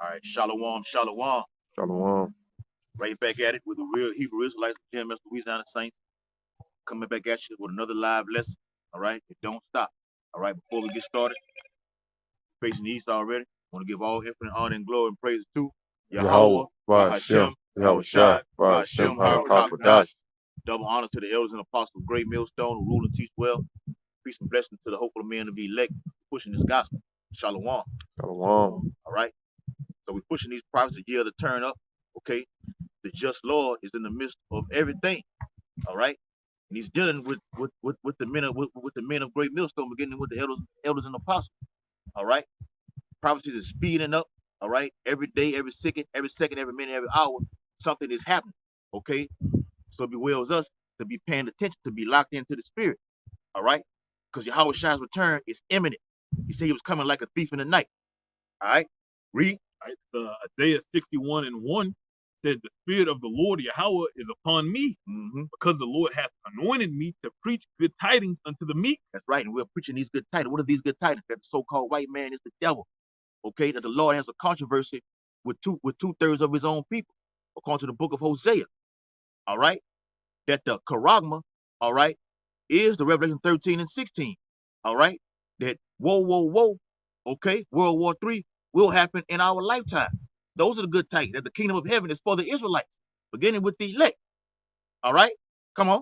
All right, Shalom, Shalom. Shalom. Right back at it with the real Hebrew Israelites, GMS Louisiana Saints, coming back at you with another live lesson. All right, it don't stop. All right, before we get started, facing the east already. Want to give all infinite honor and glory and praise to Yahweh, Yahweh, Ba'ashem, Bahashem, Yahweh Yahushai, Shai, Ba'ashem, Bahashem, Harakapadash. HaKakodash. Double honor to the elders and apostles of Great Millstone who rule and teach well. Peace and blessing to the hopeful men to be elect, pushing this gospel. Shalom. All Shalom. right. So we're pushing these prophets a year to turn up. Okay. The just Lord is in the midst of everything. All right. And he's dealing with the men with the men of Great Millstone, beginning with the elders and apostles. All right. Prophecies is speeding up. All right. Every day, every second, every minute, every hour, something is happening. Okay. So it bewills us to be paying attention, to be locked into the spirit. All right. Because Yahweh Shai's return is imminent. He said he was coming like a thief in the night. All right. Read. Right? Isaiah 61:1 says, "The Spirit of the Lord Yahweh is upon me, because the Lord hath anointed me to preach good tidings unto the meek." That's right. And we're preaching these good tidings. What are these good tidings? That the so-called white man is the devil. Okay. That the Lord has a controversy with two-thirds of his own people, according to the book of Hosea. All right. That the charagma, all right, is the Revelation 13 and 16. All right. That whoa, okay, World War III will happen in our lifetime. Those are the good tidings. That the kingdom of heaven is for the Israelites, beginning with the elect. All right. Come on.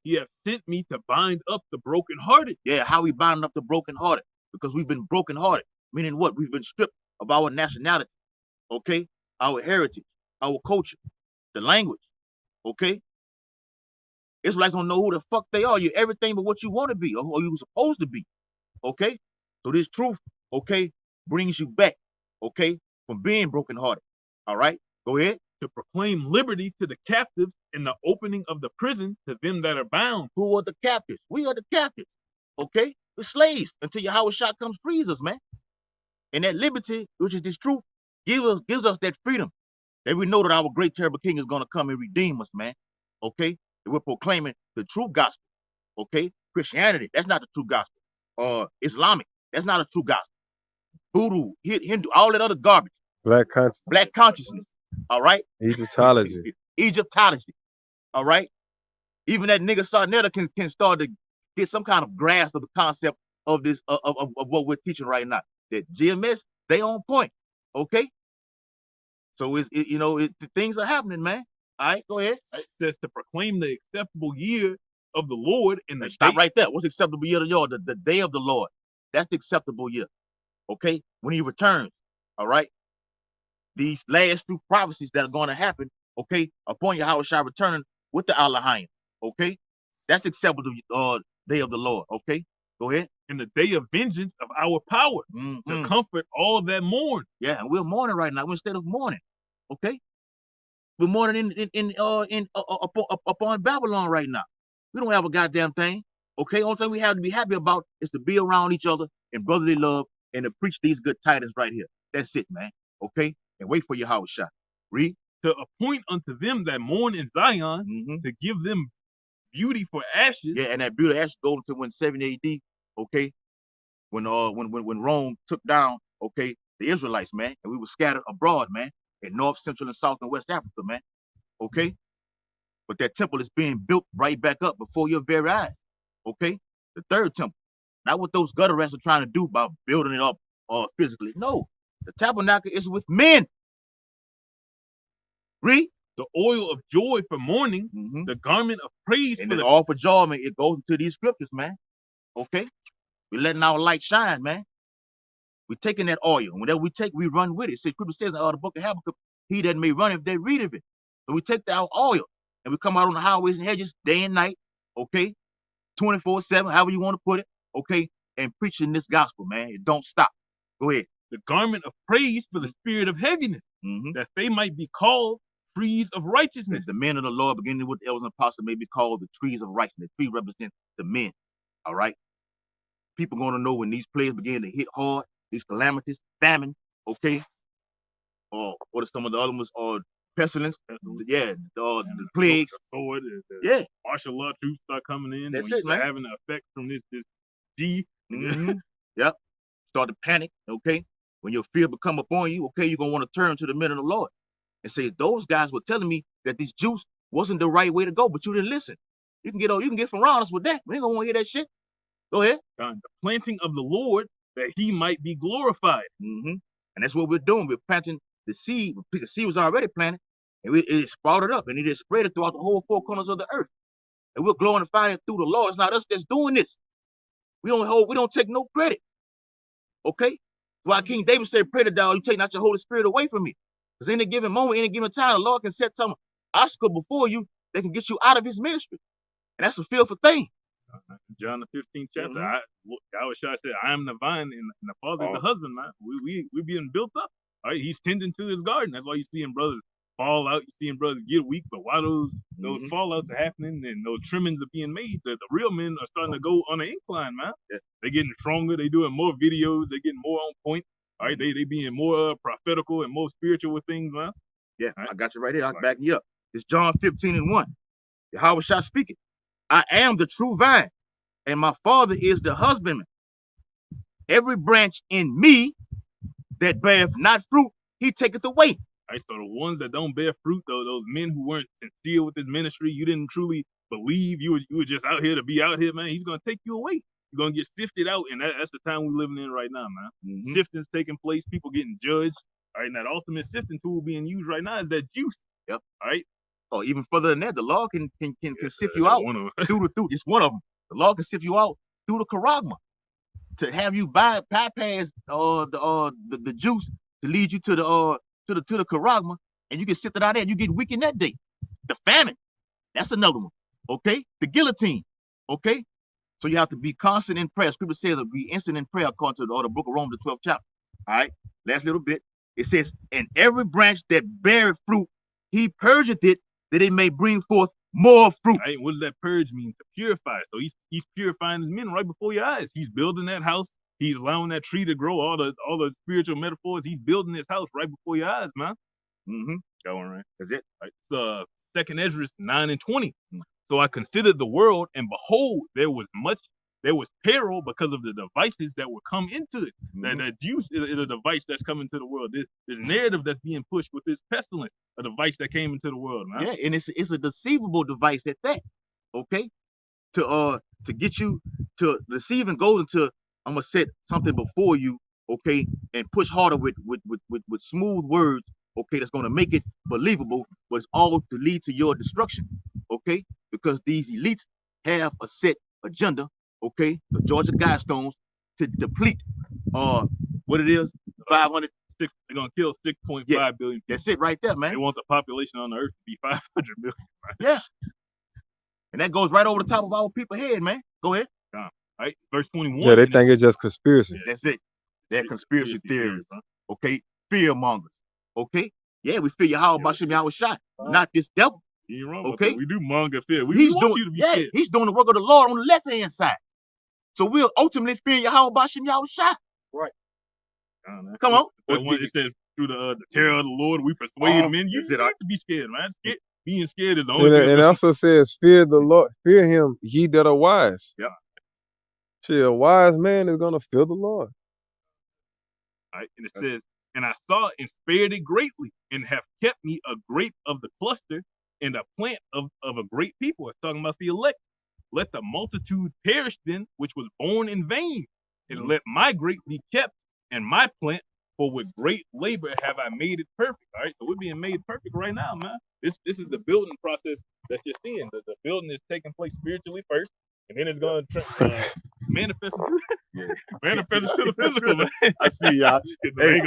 He hath sent me to bind up the brokenhearted. Yeah, how we binding up the brokenhearted? Because we've been brokenhearted. Meaning what? We've been stripped of our nationality, okay? Our heritage, our culture, the language, okay? Israelites don't know who the fuck they are. You're everything but what you want to be or who you're supposed to be, okay? So this truth, okay, brings you back, okay, from being brokenhearted. All right, go ahead. To proclaim liberty to the captives and the opening of the prison to them that are bound. Who are the captives? We are the captives, okay? We're slaves until Yahweh Shah comes frees us, man. And that liberty, which is this truth, gives us that freedom. That we know that our great terrible king is going to come and redeem us, man. Okay? And we're proclaiming the true gospel. Okay? Christianity, that's not the true gospel. Islamic, that's not a true gospel. Voodoo, Hindu, all that other garbage. Black consciousness. Black consciousness. All right? Egyptology. Egyptology. All right? Even that nigga Sarnetta can start to get some kind of grasp of the concept of this of what we're teaching right now. That GMS, they on point. Okay? So things are happening, man. All right, go ahead. It says to proclaim the acceptable year of the Lord in the Stop right there. What's the acceptable year of the Lord? The day of the Lord. That's the acceptable year. Okay? When he returns. All right? These last two prophecies that are going to happen, okay, upon Yahweh shall return with the Allahim. Okay? That's the acceptable day of the Lord. Okay? Go ahead. In the day of vengeance of our power, to comfort all that mourn. Yeah, and we're mourning right now. We're instead of mourning. Okay? We're mourning upon Babylon right now. We don't have a goddamn thing. Okay, only thing we have to be happy about is to be around each other in brotherly love and to preach these good tidings right here. That's it, man. Okay, and wait for your house shot. Read. To appoint unto them that mourn in Zion, to give them beauty for ashes. Yeah, and that beauty of ashes goes into when 70 AD. Okay, when Rome took down, okay, the Israelites, man, and we were scattered abroad, man, in North, Central, and South and West Africa, man. Okay, but that temple is being built right back up before your very eyes. Okay, the third temple, not what those gutter rats are trying to do by building it up physically. No, the tabernacle is with men. Read. The oil of joy for mourning, the garment of praise and for all for joy, man. It goes into these scriptures, man. Okay, we're letting our light shine, man. We're taking that oil. Whenever we take, we run with it. See, scripture says in the book of Habakkuk, he that may run if they read of it. So we take our oil and we come out on the highways and hedges day and night, okay, 24/7, however you want to put it, okay, and preaching this gospel, man. It don't stop. Go ahead. The garment of praise for the spirit of heaviness, that they might be called trees of righteousness. That the men of the Lord, beginning with the elders and apostles, may be called the trees of righteousness. The tree represents the men. All right. People going to know when these plagues begin to hit hard, these calamities, famine, okay, or what are some of the other ones, or pestilence, yeah, the plagues, yeah, martial law troops start coming in. That's it, man. Having an effect from this G. Yep. Start to panic, okay. When your fear become upon you, okay, you're gonna want to turn to the men of the Lord and say, those guys were telling me that this juice wasn't the right way to go, but you didn't listen. You can get from around us with that. We ain't gonna want to hear that shit. Go ahead. The planting of the Lord, that he might be glorified. And that's what we're doing. We're planting the seed. The seed was already planted, and it sprouted up, and it is spread throughout the whole four corners of the earth. And we're glorifying it through the Lord. It's not us that's doing this. We don't take no credit. Okay? Why King David said, pray to thou, you take not your Holy Spirit away from me. Because in a given moment, in a given time, the Lord can set some obstacle before you that can get you out of his ministry. And that's a fearful thing. John the 15th chapter, I said, I am the vine and the Father is the husband, man. We being built up. All right, he's tending to his garden. That's why you seeing brothers fall out, you seeing brothers get weak. But while those fallouts are happening and those trimmings are being made, the real men are starting to go on an incline, man. Yeah. They're getting stronger. They're doing more videos. They're getting more on point. All right, they being more prophetical and more spiritual with things, man. Yeah, right. I got you right here. I'll back you up. It's John 15:1. Yahweh shall speak it. I am the true vine, and my Father is the husbandman. Every branch in me that beareth not fruit, he taketh away. All right, so the ones that don't bear fruit, those men who weren't sincere with his ministry, you didn't truly believe, you were just out here to be out here, man. He's gonna take you away. You're gonna get sifted out, and that's the time we're living in right now, man. Sifting's taking place, people getting judged. All right, and that ultimate sifting tool being used right now is that juice. Yep. All right. Or even further than that, the law can sift you out through it's one of them. The law can sift you out through the charagma to have you bypass the juice to lead you to the charagma, and you get sifted out there and you get weak in that day. The famine, that's another one. Okay, the guillotine. Okay, so you have to be constant in prayer. Scripture says to be instant in prayer according to the book of Romans, the 12th chapter. All right, last little bit. It says, and every branch that beareth fruit, he purgeth it, that it may bring forth more fruit. Right? What does that purge mean? To purify. So he's purifying his men right before your eyes. He's building that house. He's allowing that tree to grow. All the spiritual metaphors. He's building his house right before your eyes, man. That one, right? That's it. Right. It's 2nd Esdras 9:20. So I considered the world, and behold, there was peril because of the devices that would come into it. That juice is a device that's coming to the world. This narrative that's being pushed with this pestilence, a device that came into the world, man. Yeah, and it's a deceivable device at that. Okay, to get you to deceive and go into, I'm gonna set something before you, okay, and push harder with smooth words, okay, that's gonna make it believable, but it's all to lead to your destruction, okay, because these elites have a set agenda, okay, the Georgia Guidestones, to deplete what it is, 500. They're gonna kill 6.5 billion people. That's it right there, man. They want the population on the earth to be 500 million. Right? Yeah. And that goes right over the top of our people's head, man. Go ahead. Right? Verse 21. Yeah, they think it's just conspiracy. That's it. They're conspiracy theories. Okay. Fear mongers. Okay. Yeah, we fear Yahweh Bashem Yahweh Shai, not this devil. You're wrong. Okay. We do monger fear. We want you to be scared. He's doing the work of the Lord on the left-hand side. So we'll ultimately fear Yahweh Bashem Yahweh Shai. Right. Come on. It says through the terror of the Lord, we persuade men. You need to be scared, man. Being scared is the only thing. And it also says, fear the Lord, fear him, ye that are wise. Yeah. See, a wise man is gonna fear the Lord. All right. And it says, and I saw and spared it greatly, and have kept me a grape of the cluster, and a plant of a great people. It's talking about the elect. Let the multitude perish then, which was born in vain, and let my grape be kept, and my plant, for with great labor have I made it perfect. All right, so we're being made perfect right now, man. This is the building process that you're seeing. The building is taking place spiritually first, and then it's going to manifest into the physical, man. I see y'all. Hey,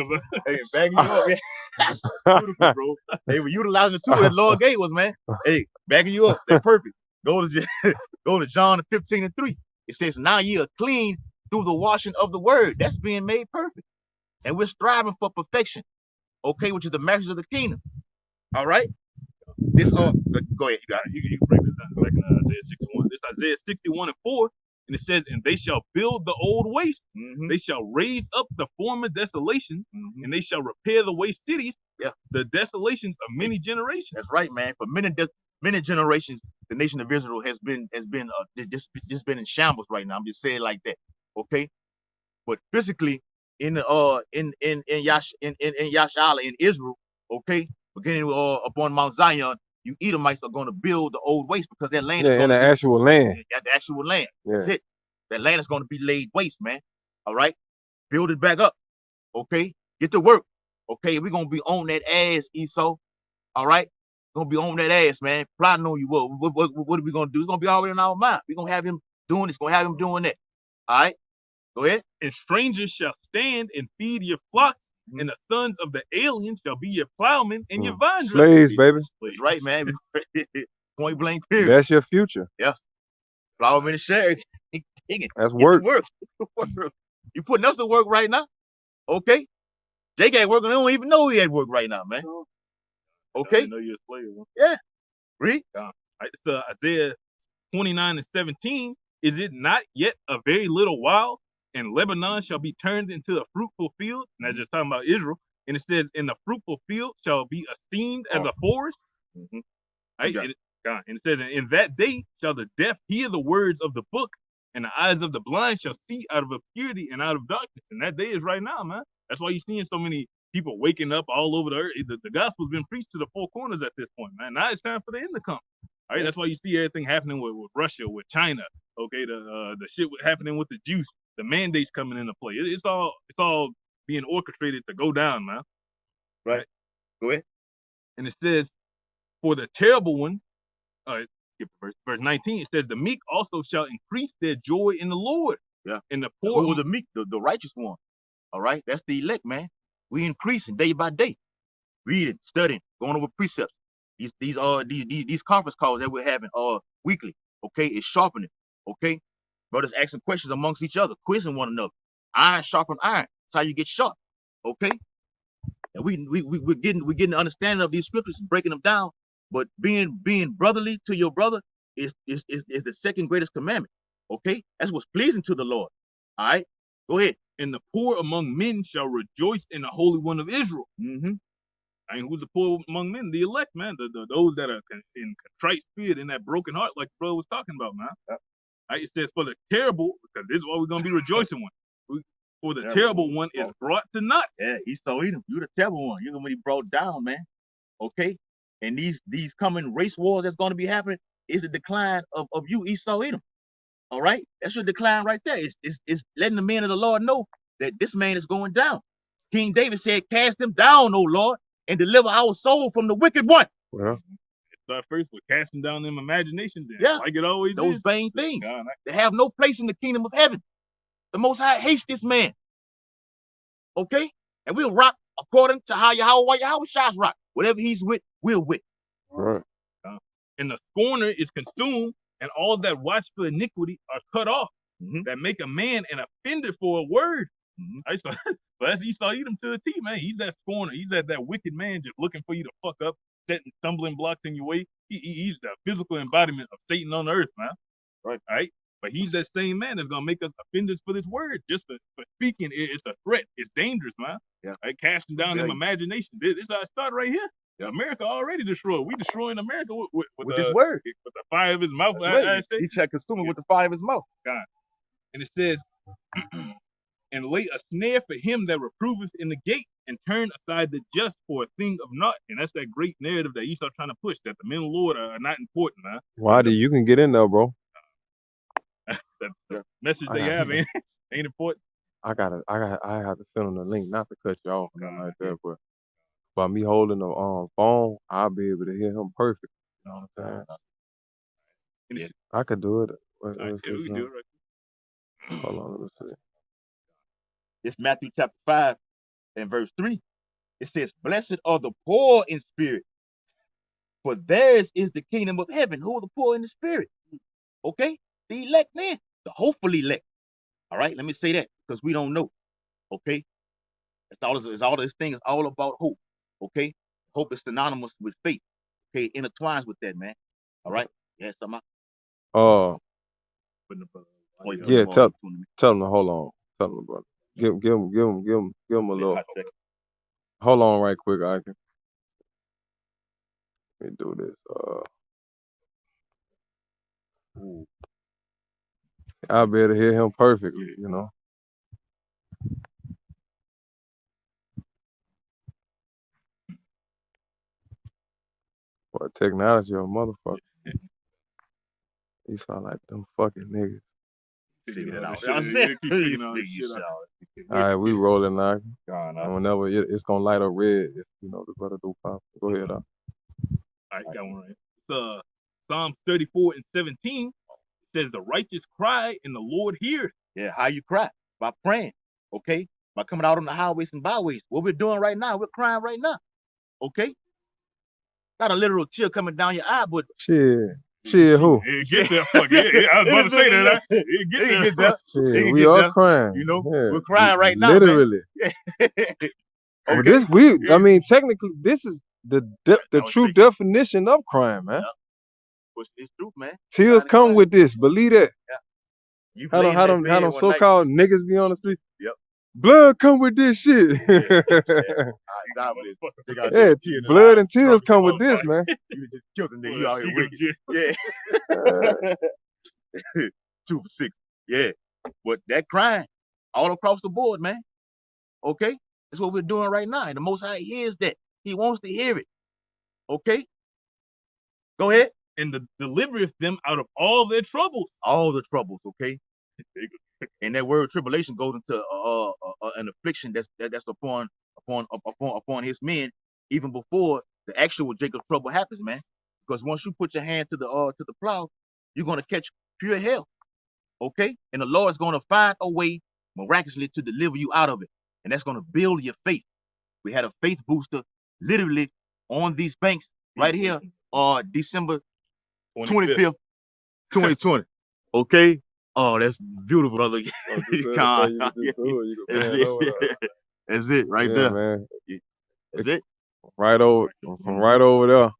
backing you up, man. Beautiful, bro. Hey, we're utilizing the tool that Lord gave us, man. Hey, backing you up. They're perfect. Go to John 15:3. It says, now ye are clean through the washing of the word. That's being made perfect. And we're striving for perfection, okay, which is the message of the kingdom. All right? This go ahead, you got it. You can break this down back in Isaiah 61. This Isaiah 61:4, and it says, and they shall build the old waste. They shall raise up the former desolations, and they shall repair the waste cities, the desolations of many generations. That's right, man. For many generations, the nation of Israel has been just been in shambles right now. I'm just saying like that, okay? But physically, in the in Yashala in Israel, okay, beginning upon Mount Zion, you Edomites are going to build the old waste because that land is Yeah, going in to the be actual land. at the actual land. Yeah. That's it. That land is going to be laid waste, man. All right, build it back up. Okay, get to work. Okay, we're gonna be on that ass, Esau. All right, gonna be on that ass, man. Plotting on you. What are we gonna do? It's gonna be already in our mind. We're gonna have him doing this. Gonna have him doing that. All right, go ahead. And strangers shall stand and feed your flocks, and the sons of the aliens shall be your plowmen and your vine Slaves, baby. That's right, man. Point blank, period. That's your future. Yes. Plowman and share. That's work. Work. You putting us to work right now. Okay. Jake ain't working. They don't even know he ain't work right now, man. Okay. I know you're a slave. Huh? Yeah. Read. It's Isaiah 29:17. Is it not yet a very little while, and Lebanon shall be turned into a fruitful field? And that's just talking about Israel. And it says, "In the fruitful field shall be esteemed as a forest." Right? Okay. And it says, "In that day shall the deaf hear the words of the book, and the eyes of the blind shall see out of obscurity and out of darkness." And that day is right now, man. That's why you're seeing so many people waking up all over the earth. The gospel's been preached to the four corners at this point, man. Now it's time for the end to come. All right, that's why you see everything happening with Russia, with China. Okay, the shit happening with the juice, the mandates coming into play. It's all being orchestrated to go down, man. Right. Go ahead. And it says, "For the terrible one," verse 19, it says, "The meek also shall increase their joy in the Lord." Yeah. And the poor. Who the meek, the righteous one. All right. That's the elect, man. We increasing day by day. Reading, studying, going over precepts. These conference calls that we're having weekly. Okay, it's sharpening. Okay, brothers asking questions amongst each other, quizzing one another. Iron sharpen iron. That's how you get sharp. Okay, and we're getting the understanding of these scriptures and breaking them down. But being brotherly to your brother is the second greatest commandment. Okay, that's what's pleasing to the Lord. All right, go ahead. "And the poor among men shall rejoice in the Holy One of Israel." I mean, who's the poor among men? The elect, man. Those that are in contrite spirit, in that broken heart, like the brother was talking about, man. Right? It says, "For the terrible," because this is what we're gonna be rejoicing with. "For the terrible one is brought to naught." Yeah, Esau Edom. You the terrible one. You're gonna be brought down, man. Okay, and these coming race wars that's gonna be happening is the decline of you, Esau Edom. All right, that's your decline right there. It's letting the men of the Lord know that this man is going down. King David said, "Cast him down, O Lord, and deliver our soul from the wicked one." Well, Start first with casting down them imaginations. Yeah, like it always those is. vain things. They have no place in the kingdom of heaven. The Most High hates this man. Okay, and we'll rock according to how Yahweh Shai's rock. Whatever he's with, we're with. right. "And the scorner is consumed, and all that watch for iniquity are cut off, that make a man an offender for a word." So that's Esau Edom to the T, man. He's that scorner. He's that wicked man just looking for you to fuck up, setting stumbling blocks in your way. He's the physical embodiment of Satan on earth, man. Right? But he's that same man that's gonna make us offenders for this word, just for speaking. It's a threat. It's dangerous, man. Yeah. Right? Casting down them imagination. This is how it started right here. Yeah. America already destroyed. We destroying America with his word. With the fire of his mouth. Right. He tried to consume it with the fire of his mouth. God. And it says, "And lay a snare for him that reproveth in the gate, and turn aside the just for a thing of naught." And that's that great narrative that Esau trying to push, that the men of the Lord are not important, man. Why do you can get in there, bro? the message they have ain't important. I have to send them the link, not to cut you off or nothing like that, but by me holding the phone, I'll be able to hear him perfect. You know what I'm saying? I could do it. We can do it right. Hold on, let me see. It's Matthew chapter 5 and verse 3. It says, "Blessed are the poor in spirit, for theirs is the kingdom of heaven." Who are the poor in the spirit? Okay, the elect men, the hopeful elect. All right, let me say that because we don't know. Okay, all this thing is all about hope. Okay, hope is synonymous with faith. Okay, it intertwines with that, man. All right, yeah, something. Yeah, tell them to hold on. Tell them, brother. Give him a little. Hold on, right quick, I can. Let me do this. I'll be able to hear him perfectly, you know. Boy, technology or motherfucker. You sound like them fucking niggas. Figure it out. Shit, it keep figuring all this shit out. All right, we rolling now. God, And whenever it's gonna light up red, if you know the brother do pop. Go ahead, All right, got one right. It's Psalms 34 and 17. It says the righteous cry and the Lord hears. Yeah, how you cry? By praying, okay? By coming out on the highways and byways. What we're doing right now, we're crying right now, okay? Not a literal tear coming down your eye, but Shit, who? It get there, fuck yeah. I was about to say that. It get there. Shit, we are crying. You know, yeah. we're crying right now, literally. man. Well, this I mean, technically, this is the true definition of crime, man. But it's true, man. Tears come with this. Believe that. You How them so-called niggas be on the street? Yep. Blood come with this shit. Yeah, blood and tears come with this, man. You just killed a nigga. You out here wicked. Yeah. 2 for 6. Yeah. But that crime all across the board, man. Okay? That's what we're doing right now. And the Most High hears that. He wants to hear it. Okay? Go ahead. And delivereth them out of all their troubles. All the troubles, okay? And that word tribulation goes into an affliction that's upon his men, even before the actual Jacob trouble happens, man. Because once you put your hand to the plow, you're gonna catch pure hell, okay? And the Lord's gonna find a way miraculously to deliver you out of it, and that's gonna build your faith. We had a faith booster literally on these banks right here, December 25th, 2020. Okay. Oh, that's beautiful, brother. That's it right there, man. That's it. Right over there.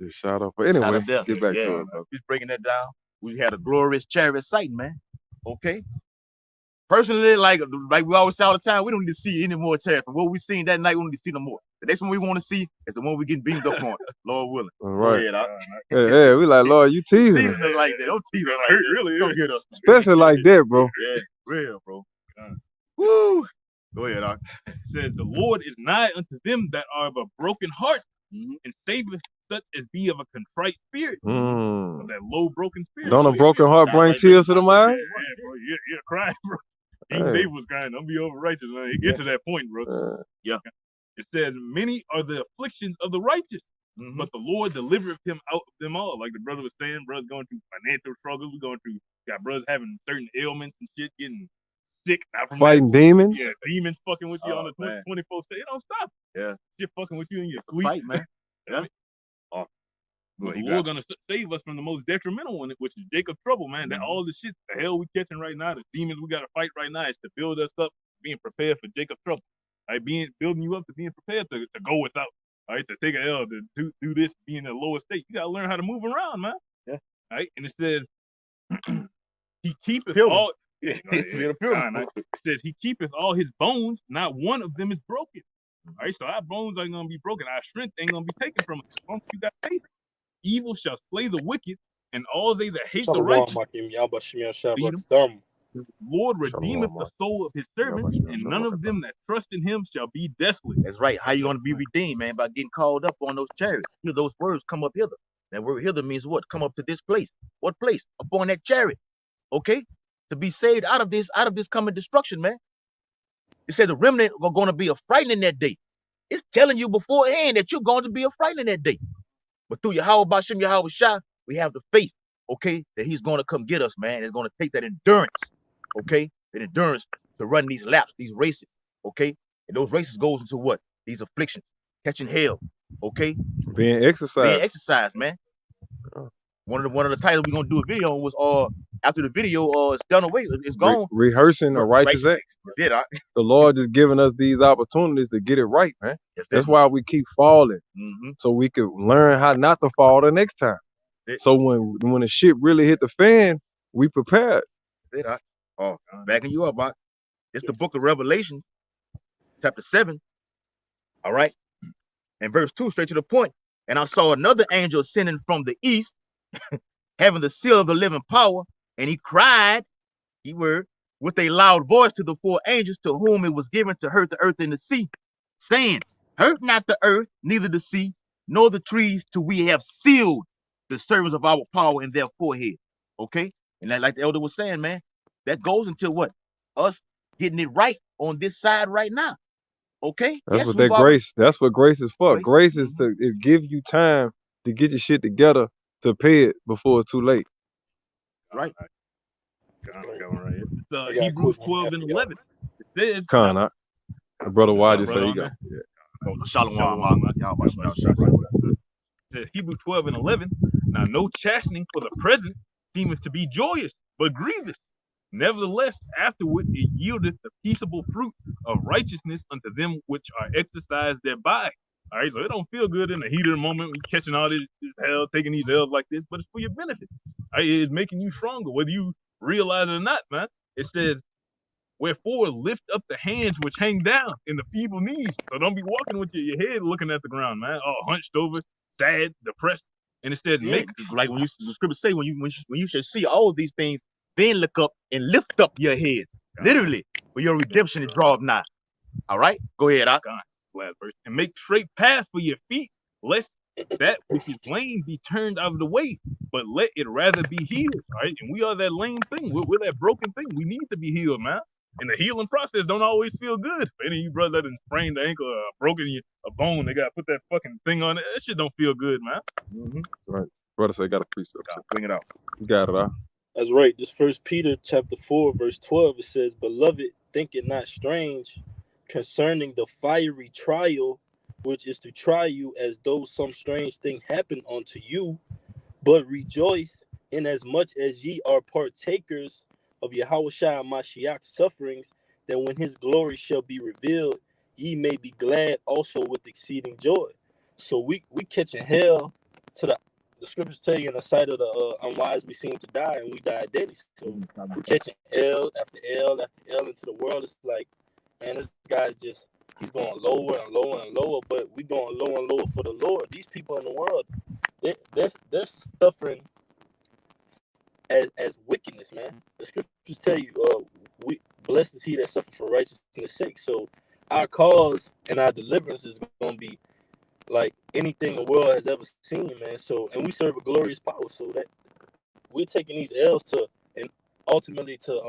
Just shout out. But anyway, get back to it, bro. Just breaking that down. We had a glorious chariot sighting, man. Okay. Personally, like we always say all the time, we don't need to see any more chariots. From what we seen that night, we don't need to see no more. The next one we want to see is the one we getting beamed up on. Lord willing. All right. Yeah, we like, Lord, you teasing us. Like that. Don't tease us like that. Really, don't get us. Especially like that, bro. Yeah, real, bro. Woo. Go ahead, Doc. It says, the Lord is nigh unto them that are of a broken heart, and saveth such as be of a contrite spirit. Of that low, broken spirit. Don't a broken heart bring tears to the eyes? Yeah, bro. You're crying, bro. Even David was crying. Don't be over righteous, man. It gets to that point, bro. Yeah. It says, many are the afflictions of the righteous, but the Lord delivereth him out of them all. Like the brother was saying, brothers going through financial struggles. We're going through, got brothers having certain ailments and shit, getting sick. Not from fighting demons. Yeah, demons fucking with you on the 24/7. It don't stop. Yeah. Shit fucking with you in your sleep. Fight, man. Yeah. But the Lord gonna save us from the most detrimental one, which is Jacob's trouble, man. That all the shit, the hell we catching right now, the demons we gotta fight right now, is to build us up, being prepared for Jacob's trouble. Right, building you up to being prepared to go without. All right, to take an L, to do this, be in a lower state. You gotta learn how to move around, man. Yeah. All right, and it says, he keepeth all. It says he keepeth all his bones, not one of them is broken. All right, so our bones ain't gonna be broken, our strength ain't gonna be taken from us. As long as you got faith. Evil shall slay the wicked, and all they that hate the righteous beat them. Lord redeemeth the soul of his servants, and none of them that trust in him shall be desolate. That's right. How you gonna be redeemed, man? By getting called up on those chariots. You know, those words come up hither. That word hither means what? Come up to this place. What place? Upon that chariot. Okay? To be saved out of this coming destruction, man. It said the remnant are gonna be a frightening that day. It's telling you beforehand that you're going to be a frightening that day. But through Yahweh Bashem, Yahweh Shah, we have the faith, okay, that he's going to come get us, man. It's going to take that endurance, okay, that endurance to run these laps, these races, okay? And those races goes into what? These afflictions, catching hell, okay? Being exercised, man. One of the titles we're going to do a video on was after the video is done away, it's gone. Rehearsing a righteous act. That's it, The Lord is giving us these opportunities to get it right, man. That's why we keep falling, so we could learn how not to fall the next time. So when the shit really hit the fan, we prepared. That's it, backing you up, it's the book of Revelation, chapter 7. All right, and verse 2, straight to the point. And I saw another angel ascending from the east, having the seal of the living power, and he cried, keyword, with a loud voice to the 4 angels to whom it was given to hurt the earth and the sea, saying, hurt not the earth, neither the sea, nor the trees till we have sealed the servants of our power in their forehead. Okay? And that, like the elder was saying, man, that goes until what? Us getting it right on this side right now. Okay? That's Yes, what we've that already grace. That's what grace is for. grace. Grace is to it give you time to get your shit together to pay it before it's too late. Right. Got one right here. It's I got a Hebrews quick one 12 and after y'all. 11. It says, Con, brother got Why a just say brother you on got. there? Yeah. Shalom, Shalom, Mark. man. Y'all God about bless to you. It says Hebrews 12 and 11. Now, no chastening for the present seemeth to be joyous, but grievous. Nevertheless, afterward it yieldeth the peaceable fruit of righteousness unto them which are exercised thereby. All right, so it don't feel good in the heat of the moment. We catching all this hell, taking these L's like this, but it's for your benefit. All right, it's making you stronger, whether you realize it or not, man. It says, wherefore lift up the hands which hang down in the feeble knees. So don't be walking with your head looking at the ground, man, all hunched over, sad, depressed. And it says, Yeah, make like when the scriptures say when you should see all of these things, then look up and lift up your heads. Literally, for your redemption is draweth nigh. All right, go ahead. last verse, and make straight paths for your feet, lest that which is lame be turned out of the way, but let it rather be healed. All right, and we are that lame thing. We're that broken thing. We need to be healed, man. And the healing process don't always feel good. For any of you brothers that done sprained the ankle or broken a bone, they gotta put that fucking thing on it. That shit don't feel good, man. Right. Brother say got a precept. Bring it out. You got it, That's right. This First Peter chapter 4, verse 12, it says, Beloved, think it not strange concerning the fiery trial, which is to try you as though some strange thing happened unto you, but rejoice inasmuch as ye are partakers of Yahushua Mashiach's sufferings, that when his glory shall be revealed, ye may be glad also with exceeding joy. So we catching hell to the scriptures tell you in the sight of the unwise we seem to die, and we die daily. So we're catching L after L after L into the world. It's like, man, this guy's just, he's going lower and lower and lower, but we going lower and lower for the Lord. These people in the world, they're suffering as wickedness, man. The scriptures tell you, we blessed is he that suffered for righteousness' sake. So our cause and our deliverance is going to be like anything the world has ever seen, man. So, and we serve a glorious power, so that we're taking these L's to, and ultimately to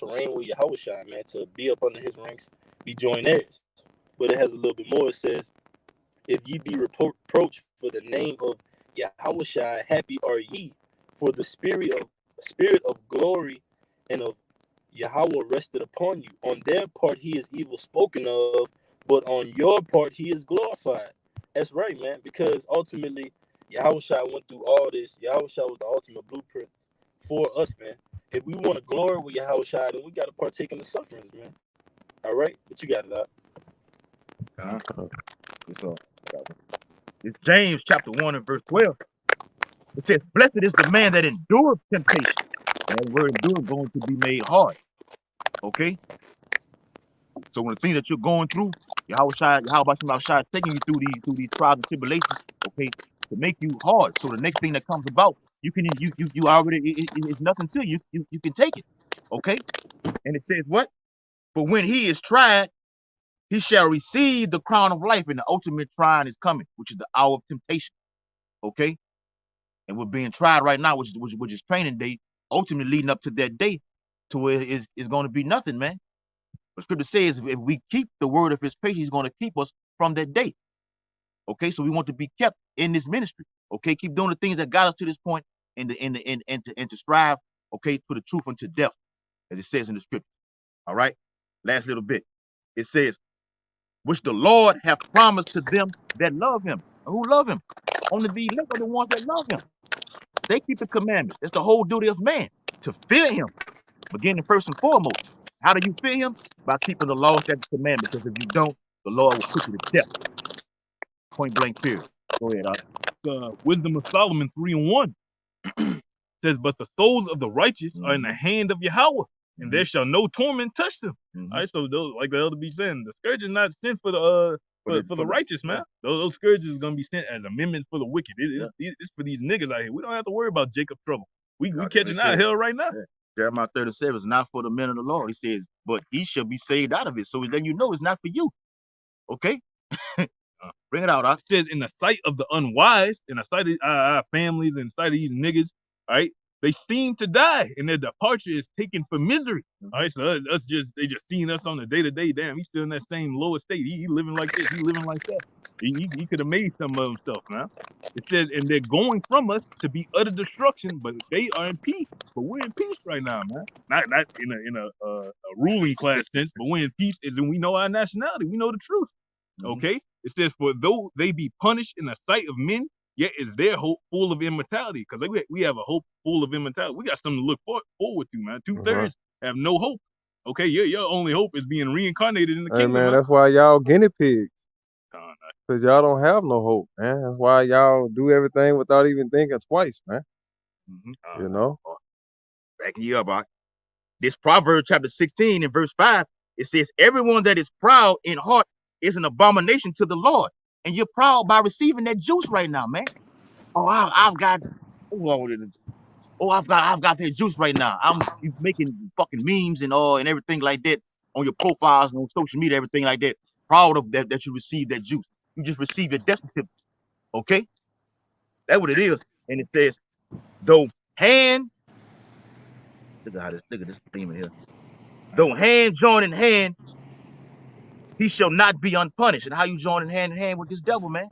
reign with Yahushua, man, to be up under his ranks, be joint heirs. But it has a little bit more. It says, if ye be reproached for the name of Yahushua, happy are ye, for the spirit of glory and of Yahweh rested upon you. On their part he is evil spoken of, but on your part he is glorified. That's right, man, because ultimately Yahushua went through all this. Yahushua was the ultimate blueprint for us, man. If we want to glory with Yahushua, then we got to partake in the sufferings, man. All right? But you got it out. It's James chapter 1 and verse 12. It says, blessed is the man that endures temptation. And that word endure is going to be made hard. Okay? So when the things that you're going through, Yahweh taking you through these trials and tribulations, okay, to make you hard. So the next thing that comes about, you already it's nothing to you. You can take it. Okay? And it says what? But when he is tried, he shall receive the crown of life, and the ultimate trying is coming, which is the hour of temptation. Okay? And we're being tried right now, which is training day, ultimately leading up to that day to where it's going to be nothing, man. But scripture says if we keep the word of his patience, he's going to keep us from that day. Okay, so we want to be kept in this ministry. Okay, keep doing the things that got us to this point, and to strive. Okay, for the truth unto death, as it says in the scripture. All right, last little bit. It says, which the Lord hath promised to them that love him. Who love him? Only the elect are the ones that love him. They keep the commandments. That's the whole duty of man, to fear him, beginning first and foremost. How do you fear him? By keeping the law, statutes, commandments. Because if you don't, the Lord will put you to death. Point blank, period. Go ahead, Wisdom of Solomon 3 and 1 says, but the souls of the righteous are in the hand of Yahweh, and there shall no torment touch them. All right, so those, like the elder be saying, the scourge is not sent for the for the righteous, man. Those scourges is gonna be sent as amendments for the wicked. It's for these niggas out here. We don't have to worry about Jacob's trouble. We catching out hell right now. Jeremiah 37 is not for the men of the Lord. He says, but he shall be saved out of it. So then you know it's not for you. Okay? Bring it out, Doc. It says, in the sight of the unwise, in the sight of our families, in the sight of these niggas, right? They seem to die, and their departure is taken for misery. All right, so they just seeing us on the day-to-day. Damn, he's still in that same low estate. He living like this. He living like that. He could have made some of himself, man. It says, and they're going from us to be utter destruction, but they are in peace. But we're in peace right now, man. Not in a ruling class sense, but we're in peace, and we know our nationality. We know the truth. Okay. It says, for though they be punished in the sight of men, yet is their hope full of immortality. Because we have a hope full of immortality. We got something to look forward to, man. 2/3 have no hope. Okay, your only hope is being reincarnated in the kingdom, man. That's why y'all guinea pigs. Nah. Because y'all don't have no hope, man. That's why y'all do everything without even thinking twice, man. You know? Backing you up, Doc. This Proverbs chapter 16 and verse 5, it says, everyone that is proud in heart is an abomination to the Lord. And you're proud by receiving that juice right now, man. Oh, I've got that juice right now. You making fucking memes and everything like that on your profiles and on social media, everything like that. Proud of that you received that juice. You just received your death certificate. Okay? That's what it is. And it says, though hand, look at this theme in here. Though hand join in hand, he shall not be unpunished. And how you joining hand in hand with this devil, man?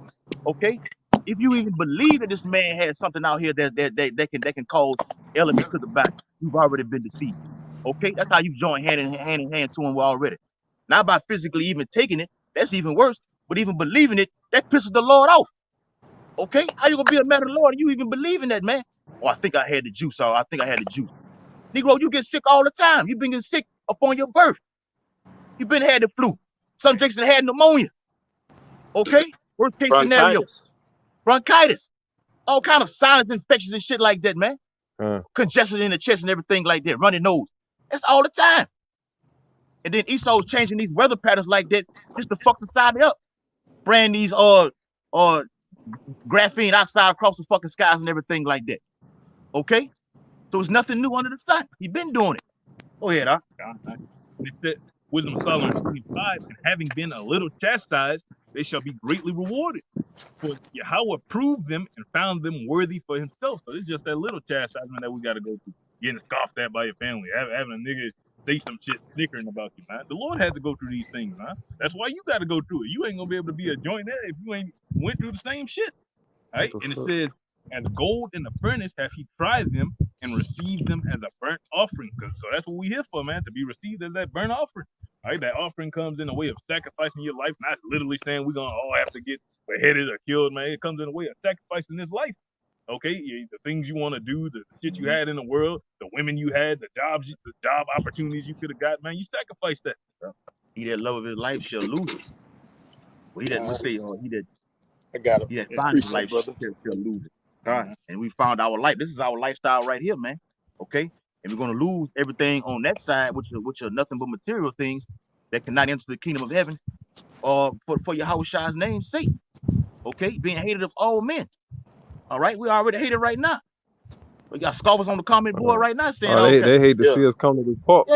Okay? If you even believe that this man has something out here that can cause elements to the body, you've already been deceived. Okay? That's how you join hand in hand to him already. Not by physically even taking it, that's even worse. But even believing it, that pisses the Lord off. Okay? How you gonna be a man of the Lord and you even believe in that, man? Oh, I think I had the juice, I think I had the juice. Negro, you get sick all the time. You've been getting sick upon your birth. You've been had the flu. Some Jason had pneumonia. Okay? Worst case scenario. Bronchitis. All kind of sinus infections and shit like that, man. Congestion in the chest and everything like that. Runny nose. That's all the time. And then Esau's changing these weather patterns like that just to fuck society up. Spraying these graphene oxide across the fucking skies and everything like that. Okay? So it's nothing new under the sun. He been doing it. Go ahead, huh? It said, Wisdom of Solomon 3:5, and having been a little chastised, they shall be greatly rewarded. For Yahweh proved them and found them worthy for himself. So it's just that little chastisement that we got to go through. Getting scoffed at by your family, having a nigga say some shit snickering about you, man. The Lord had to go through these things, man. That's why you got to go through it. You ain't gonna be able to be a joint there if you ain't went through the same shit. Right? And it says, and gold in the furnace hath he tried them and received them as a burnt offering. So that's what we here for, man, to be received as that burnt offering. Right? That offering comes in a way of sacrificing your life, not literally saying we're gonna all have to get beheaded or killed, man. It comes in a way of sacrificing this life. Okay, the things you want to do, the shit you had in the world, the women you had, the job opportunities you could have got, man. You sacrifice that. He that love of his life shall lose it. Well, he that I got him. he that finds his life shall lose it. And we found our life. This is our lifestyle right here, man. Okay, and we're gonna lose everything on that side, which are nothing but material things that cannot enter the kingdom of heaven, for Yahweh's name's sake. Okay, being hated of all men. All right, we already hated right now. We got scoffers on the comment board right now saying, they hate to see us come to this park.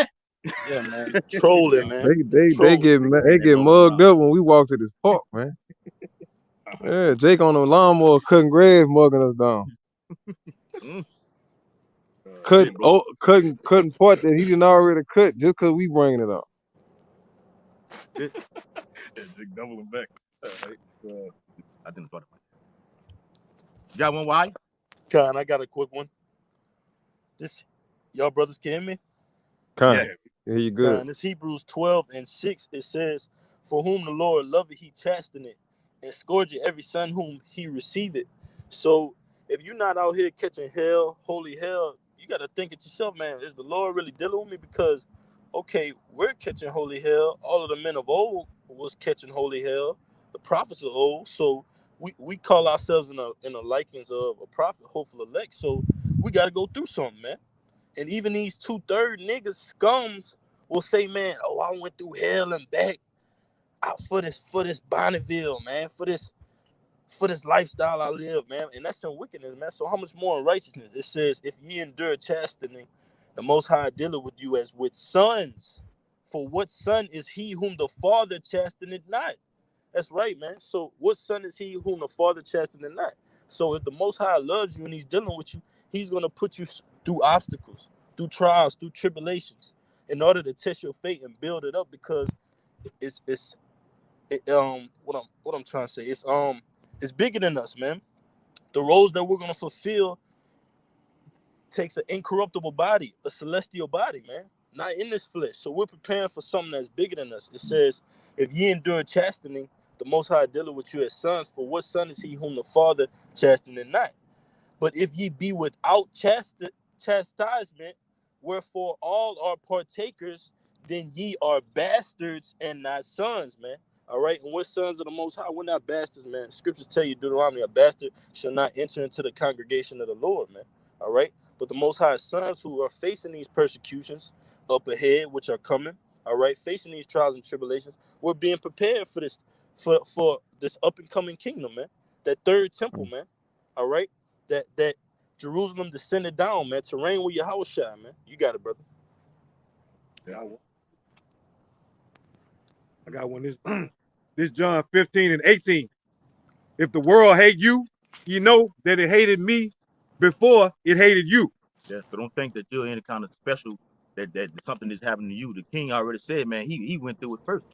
Yeah, man. Trolling, man. They get mugged up when we walk to this park, man. Yeah, Jake on the lawnmower cutting grass, mugging us down. Cutting part that he didn't already cut just because we bringing it up. Jake doubling back. I didn't thought about it. You got one, why? Con, I got a quick one. Y'all brothers can hear me? Yeah, you good. This Hebrews 12:6, it says, for whom the Lord loveth, he chasteneth, and scourgeth every son whom he receiveth. So if you're not out here catching hell, holy hell, you got to think it yourself, man. Is the Lord really dealing with me? Because, okay, we're catching holy hell. All of the men of old was catching holy hell. The prophets of old. So we call ourselves in a likings of a prophet, hopeful elect. So we got to go through something, man. And even these 2/3 niggas scums will say, man, oh, I went through hell and back out for this Bonneville, man, for this lifestyle I live, man. And that's some wickedness, man. So how much more in righteousness? It says, if ye endure chastening, the Most High dealeth with you as with sons. For what son is he whom the Father chasteneth not? That's right, man. So what son is he whom the Father chasteneth not? So if the Most High loves you and he's dealing with you, he's going to put you through obstacles, through trials, through tribulations, in order to test your faith and build it up, because what I'm trying to say, it's bigger than us, man. The roles that we're going to fulfill takes an incorruptible body, a celestial body, man, not in this flesh. So we're preparing for something that's bigger than us. It says, if ye endure chastening, the Most High dealeth with you as sons. For what son is he whom the Father chasteneth not? But if ye be without chastisement, wherefore all are partakers, then ye are bastards and not sons, man. All right, and we're sons of the Most High. We're not bastards, man. Scriptures tell you, Deuteronomy, a bastard shall not enter into the congregation of the Lord, man. All right, but the Most High sons who are facing these persecutions up ahead, which are coming, all right, facing these trials and tribulations, we're being prepared for this, for this up and coming kingdom, man. That third temple, man. All right, that Jerusalem descended down, man, to reign with Yahushua, man. You got it, brother. Yeah, I got one. This John 15 and 18. If the world hate you, you know that it hated me before it hated you. Yeah, so don't think that you're any kind of special, that something is happening to you. The king already said, man, he went through it first.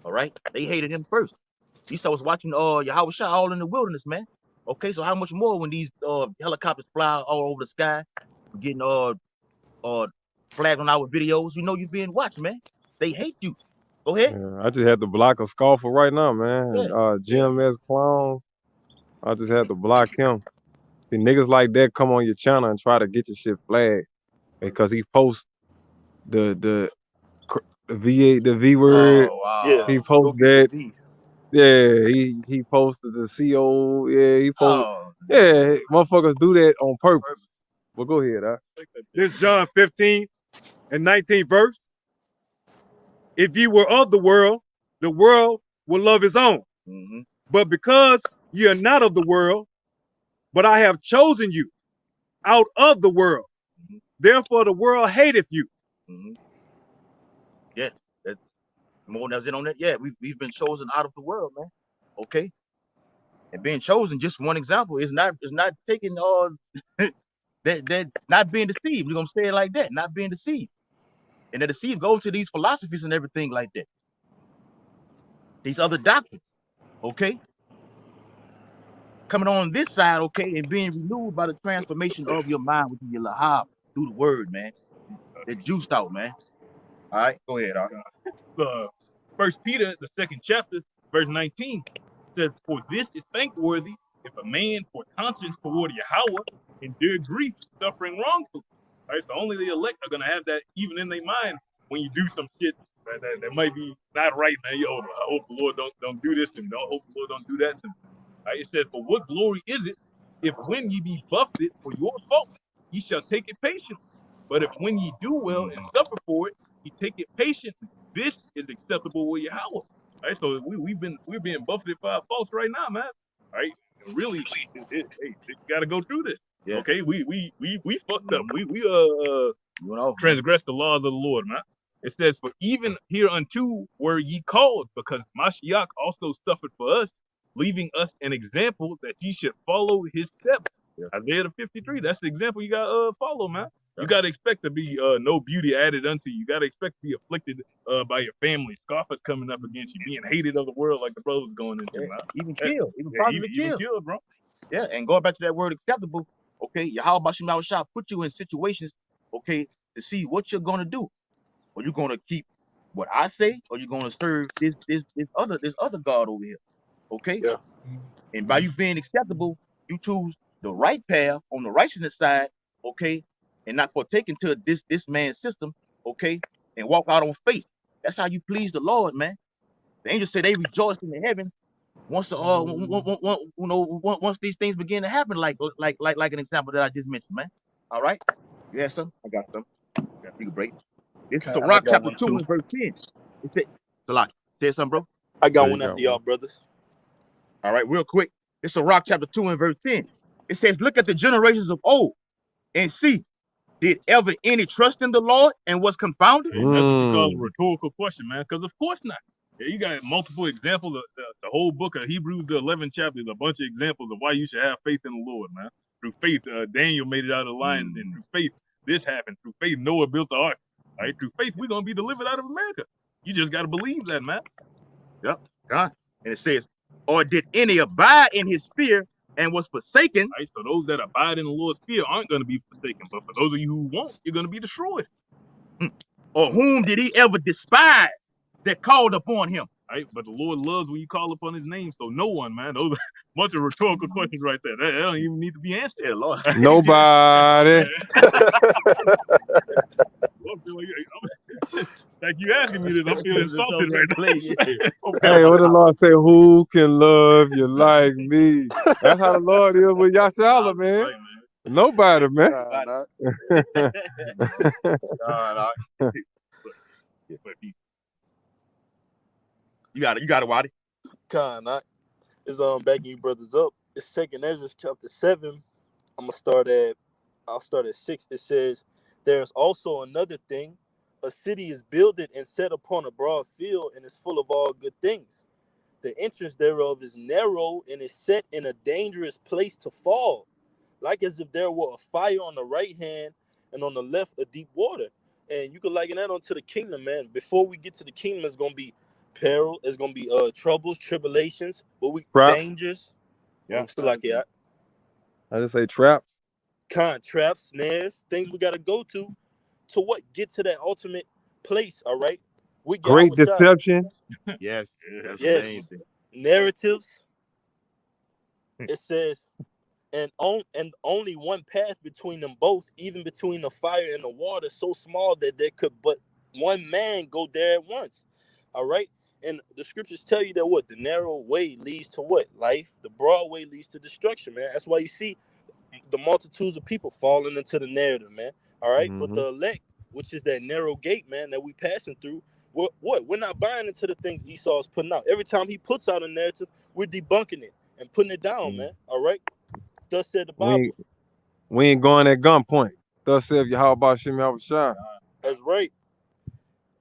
All right, they hated him first. Esau was watching Yahushua all in the wilderness, man. Okay, so how much more when these helicopters fly all over the sky, getting flagged on our videos? You know you're being watched, man. They hate you. Go ahead. Yeah, I just had to block a scoffer right now, man. Yeah. GMS clowns. I just had to block him. See, niggas like that come on your channel and try to get your shit flagged because he posts the the V word. Oh Yeah, wow. He go posts get the that. V. Yeah, he posted the CO. Yeah, he posted. Oh. Yeah, motherfuckers do that on purpose. Well, go ahead, This John 15 and 19 verse. If ye were of the world will love his own. Mm-hmm. But because ye are not of the world, but I have chosen you out of the world, Mm-hmm. therefore the world hateth you. Mm-hmm. Yeah. That's more than on that. Yeah, we've been chosen out of the world, man. Okay. And being chosen, just one example, is not taking that not being deceived. We're gonna say it like that, not being deceived. And the deceived go into these philosophies and everything like that. These other doctrines, okay? Coming on this side, okay, and being renewed by the transformation of your mind within your lahab through the word, man. That juiced out, man. All right, go ahead, Al. First Peter, the 2nd chapter, verse 19 says, "For this is thankworthy if a man for conscience toward Yahweh endure grief, suffering wrongfully." Right, so only the elect are gonna have that even in their mind when you do some shit that might be not right, man. Yo, I hope the Lord don't do this, and don't hope the Lord don't do that to me. Right? It says, "For what glory is it if when ye be buffeted for your fault, ye shall take it patiently? But if when ye do well and suffer for it, ye take it patiently. This is acceptable with Yahweh." Right? So we're being buffeted for our faults right now, man. Right? And really, hey, you got to go through this. Yeah. Okay, we fucked up. We You transgressed the laws of the Lord, man. It says, "For even hereunto were ye called, because Mashiach also suffered for us, leaving us an example that ye should follow his steps." Yeah. Isaiah 53. That's the example you got to follow, man. Yeah. You got to expect to be no beauty added unto you. You got to expect to be afflicted by your family. Scoffers coming up against you, being hated of the world like the brothers going into, Yeah. man. Even killed, even Yeah, possibly even killed. killed, bro. Yeah, and going back to that word acceptable, okay, Yahweh Bashim Yahushua put you in situations, okay, to see what you're gonna do. Are you gonna keep what I say, or you gonna serve this other God over here? Okay? Yeah. And by you being acceptable, you choose the right path on the righteousness side, okay, and not partake into this man's system, okay, and walk out on faith. That's how you please the Lord, man. The angels say they rejoice in the heaven once once these things begin to happen, like an example that I just mentioned, man. All right, you have some? I got some. Yeah, you can break. This is And I Sirach got chapter one 2 too. and verse 10. It says, Salaki, say something, bro. I got Yeah, you one got after y'all, one. brothers. All right, real quick. This is Sirach chapter 2 and verse 10. It says, look at the generations of old and see, did ever any trust in the Lord and was confounded? And that's what you call a Mm. rhetorical question, man. Because of course not. Yeah, you got multiple examples of the whole book of Hebrews, the 11th chapter, is a bunch of examples of why you should have faith in the Lord, man. Through faith, Daniel made it out of the lions, and through faith, this happened. Through faith, Noah built the ark. Right? Through faith, we're gonna be delivered out of America. You just gotta believe that, man. Yep. God. And it says, or did any abide in his fear and was forsaken? Right? So those that abide in the Lord's fear aren't gonna be forsaken. But for those of you who won't, you're gonna be destroyed. Or whom did he ever despise that called upon him? Right? But the Lord loves when you call upon his name. So no one, man. Those are a bunch of rhetorical questions right there. That don't even need to be answered. Yeah, Lord. Nobody. Like you asking me this, I'm feeling insulted right now. Hey, what the Lord say? Who can love you like me? That's how the Lord is with Yashala, man. Right, man. Nobody, man. You got it, Waddy. It's backing you brothers up. It's 2nd Ezra chapter 7. I'll start at 6. It says, there's also another thing. A city is builded and set upon a broad field and is full of all good things. The entrance thereof is narrow and is set in a dangerous place to fall, like as if there were a fire on the right hand and on the left a deep water. And you can liken that onto the kingdom, man. Before we get to the kingdom, it's gonna be peril, it's gonna be troubles, tribulations, dangers. Yeah. So like I just say traps. Traps, snares, things we gotta go to what? Get to that ultimate place, all right? We Great deception. Yes. Yes. Narratives. It says, and only one path between them both, even between the fire and the water, so small that there could but one man go there at once. All right. And the scriptures tell you that what? The narrow way leads to what? Life. The broad way leads to destruction, man. That's why you see the multitudes of people falling into the narrative, man. All right. But the elect, which is that narrow gate, man, that we passing through, we're not buying into the things Esau's putting out. Every time he puts out a narrative, we're debunking it and putting it down, man. All right. Thus said the Bible. We ain't going at gunpoint. Thus said Yahweh Shem Yahushua. That's right.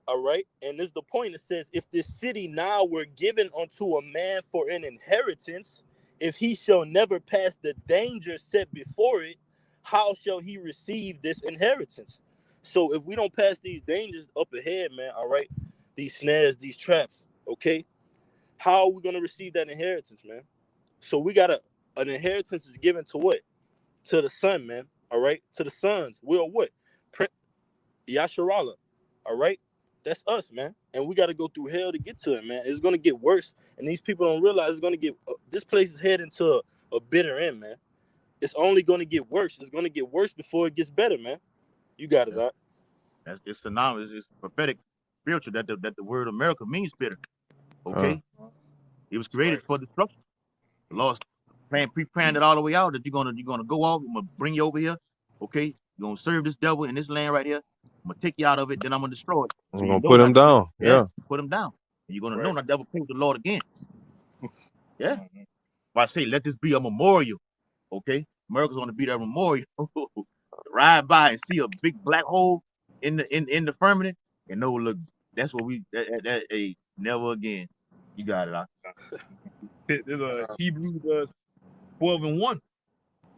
All right. And this is the point. It says, if this city now were given unto a man for an inheritance, if he shall never pass the danger set before it, how shall he receive this inheritance? So if we don't pass these dangers up ahead, man, all right, these snares, these traps, okay, how are we going to receive that inheritance, man? So we got an inheritance is given to what? To the son, man, all right? To the sons. We're what? Yasharala, all right? That's us, man. And we got to go through hell to get to it, man. It's going to get worse. And these people don't realize it's going to get, this place is heading to a bitter end, man. It's only going to get worse. It's going to get worse before it gets better, man. You got it, right? It's synonymous. It's prophetic, spiritual. That the word America means bitter. Okay, it was created for destruction. The Lord pre-planned it all the way out that you're gonna go off. I'm gonna bring you over here. Okay, you're gonna serve this devil in this land right here. I'm gonna take you out of it. Then I'm gonna destroy it. So I'm gonna put him down. Put him down. And you're gonna know not devil came to the Lord again. Yeah. But I say, let this be a memorial. Okay, America's gonna be that memorial. Ride by and see a big black hole in the firmament, and no, look, that's what we never again. You got it. There's a Hebrews 12:1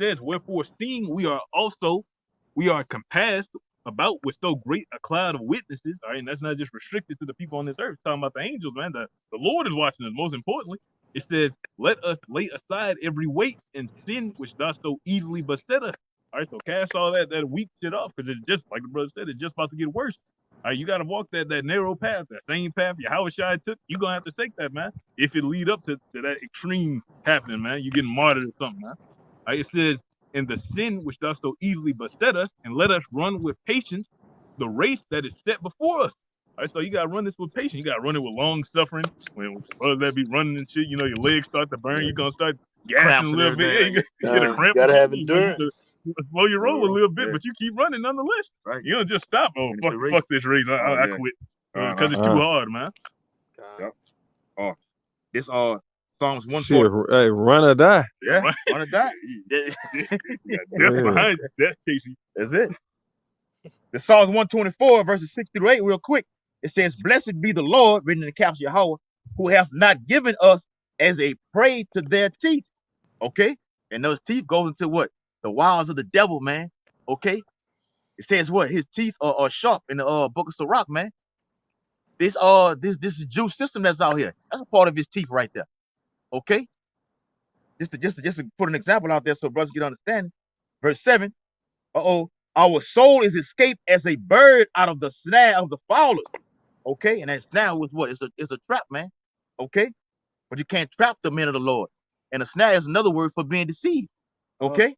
says, wherefore seeing we are compassed about with so great a cloud of witnesses. All right, and that's not just restricted to the people on this earth. It's talking about the angels, man. The Lord is watching us. Most importantly, it says, let us lay aside every weight and sin which does so easily beset us. All right, so cast all that weak shit off, because it's just like the brother said, it's just about to get worse. All right, you got to walk that narrow path, that same path Yahweh Shai took. You're going to have to take that, man. If it lead up to that extreme happening, man, you getting martyred or something, man. All right, it says, and the sin which does so easily beset us, and let us run with patience the race that is set before us. All right, so you got to run this with patience. You got to run it with long suffering. When brothers that be running and shit, you know, your legs start to burn. You're going to start gassing a little bit. Yeah, you get a cramp. You got to have endurance. Slow your roll a little bit, but you keep running nonetheless. Right. You don't just stop. Oh, fuck this race. I quit. Because it's too hard, man. Yep. Oh, this Psalms 140. Shit, hey, run or die. Yeah, run or die. That's behind you. That's chasing. That's it. The Psalms 124, verses 6 through 8, real quick. It says, blessed be the Lord, written in the caps Yahweh, who have not given us as a prey to their teeth. Okay? And those teeth goes into what? The wiles of the devil, man. Okay? It says what? His teeth are sharp in the book of Sirach, man. This Jew system that's out here. That's a part of his teeth right there. Okay? Just to put an example out there so brothers get understanding. Verse 7. Our soul is escaped as a bird out of the snare of the fowlers. Okay, and that snare was what? It's a trap, man. Okay, but you can't trap the men of the Lord. And a snare is another word for being deceived. Okay,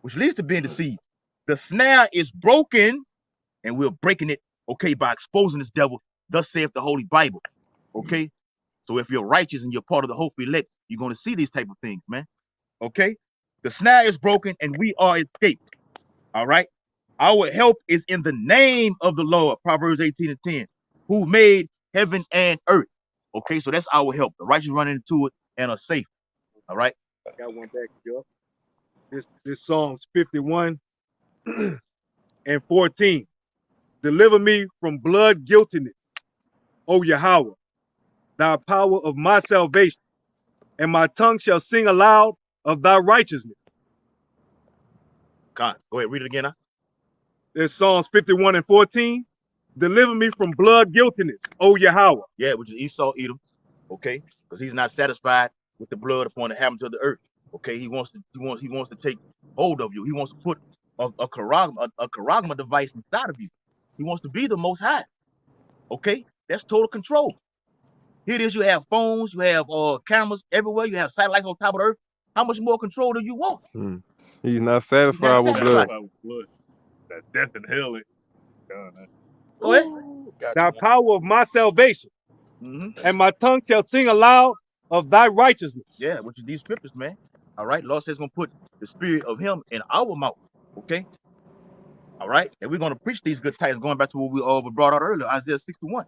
which leads to being deceived. The snare is broken, and we're breaking it. Okay, by exposing this devil. Thus saith the Holy Bible. Okay, so if you're righteous and you're part of the hopeful elect, you're going to see these type of things, man. Okay, the snare is broken, and we are escaped. All right. Our help is in the name of the Lord, Proverbs 18:10, who made heaven and earth. Okay, so that's our help. The righteous run into it and are safe. All right. Got one back, Joe. This Psalms 51 and 14. Deliver me from blood guiltiness, O Yahweh, thy power of my salvation, and my tongue shall sing aloud of thy righteousness. God, go ahead, read it again. Huh? There's Psalms 51 and 14. Deliver me from blood guiltiness, O Yahweh. Yeah, which is Esau, Edom. Okay, because he's not satisfied with the blood upon the heavens of the earth. Okay, he wants to take hold of you. He wants to put a charagma device inside of you. He wants to be the Most High. Okay, that's total control. Here it is. You have phones, you have cameras everywhere, you have satellites on top of the earth. How much more control do you want? He's not satisfied with blood. That death and hell is done. Go ahead. Thy power of my salvation, and my tongue shall sing aloud of thy righteousness. Yeah, which is these scriptures, man. All right, Lord says gonna put the spirit of him in our mouth. Okay. All right, and we're gonna preach these good tidings. Going back to what we brought out earlier, Isaiah 61.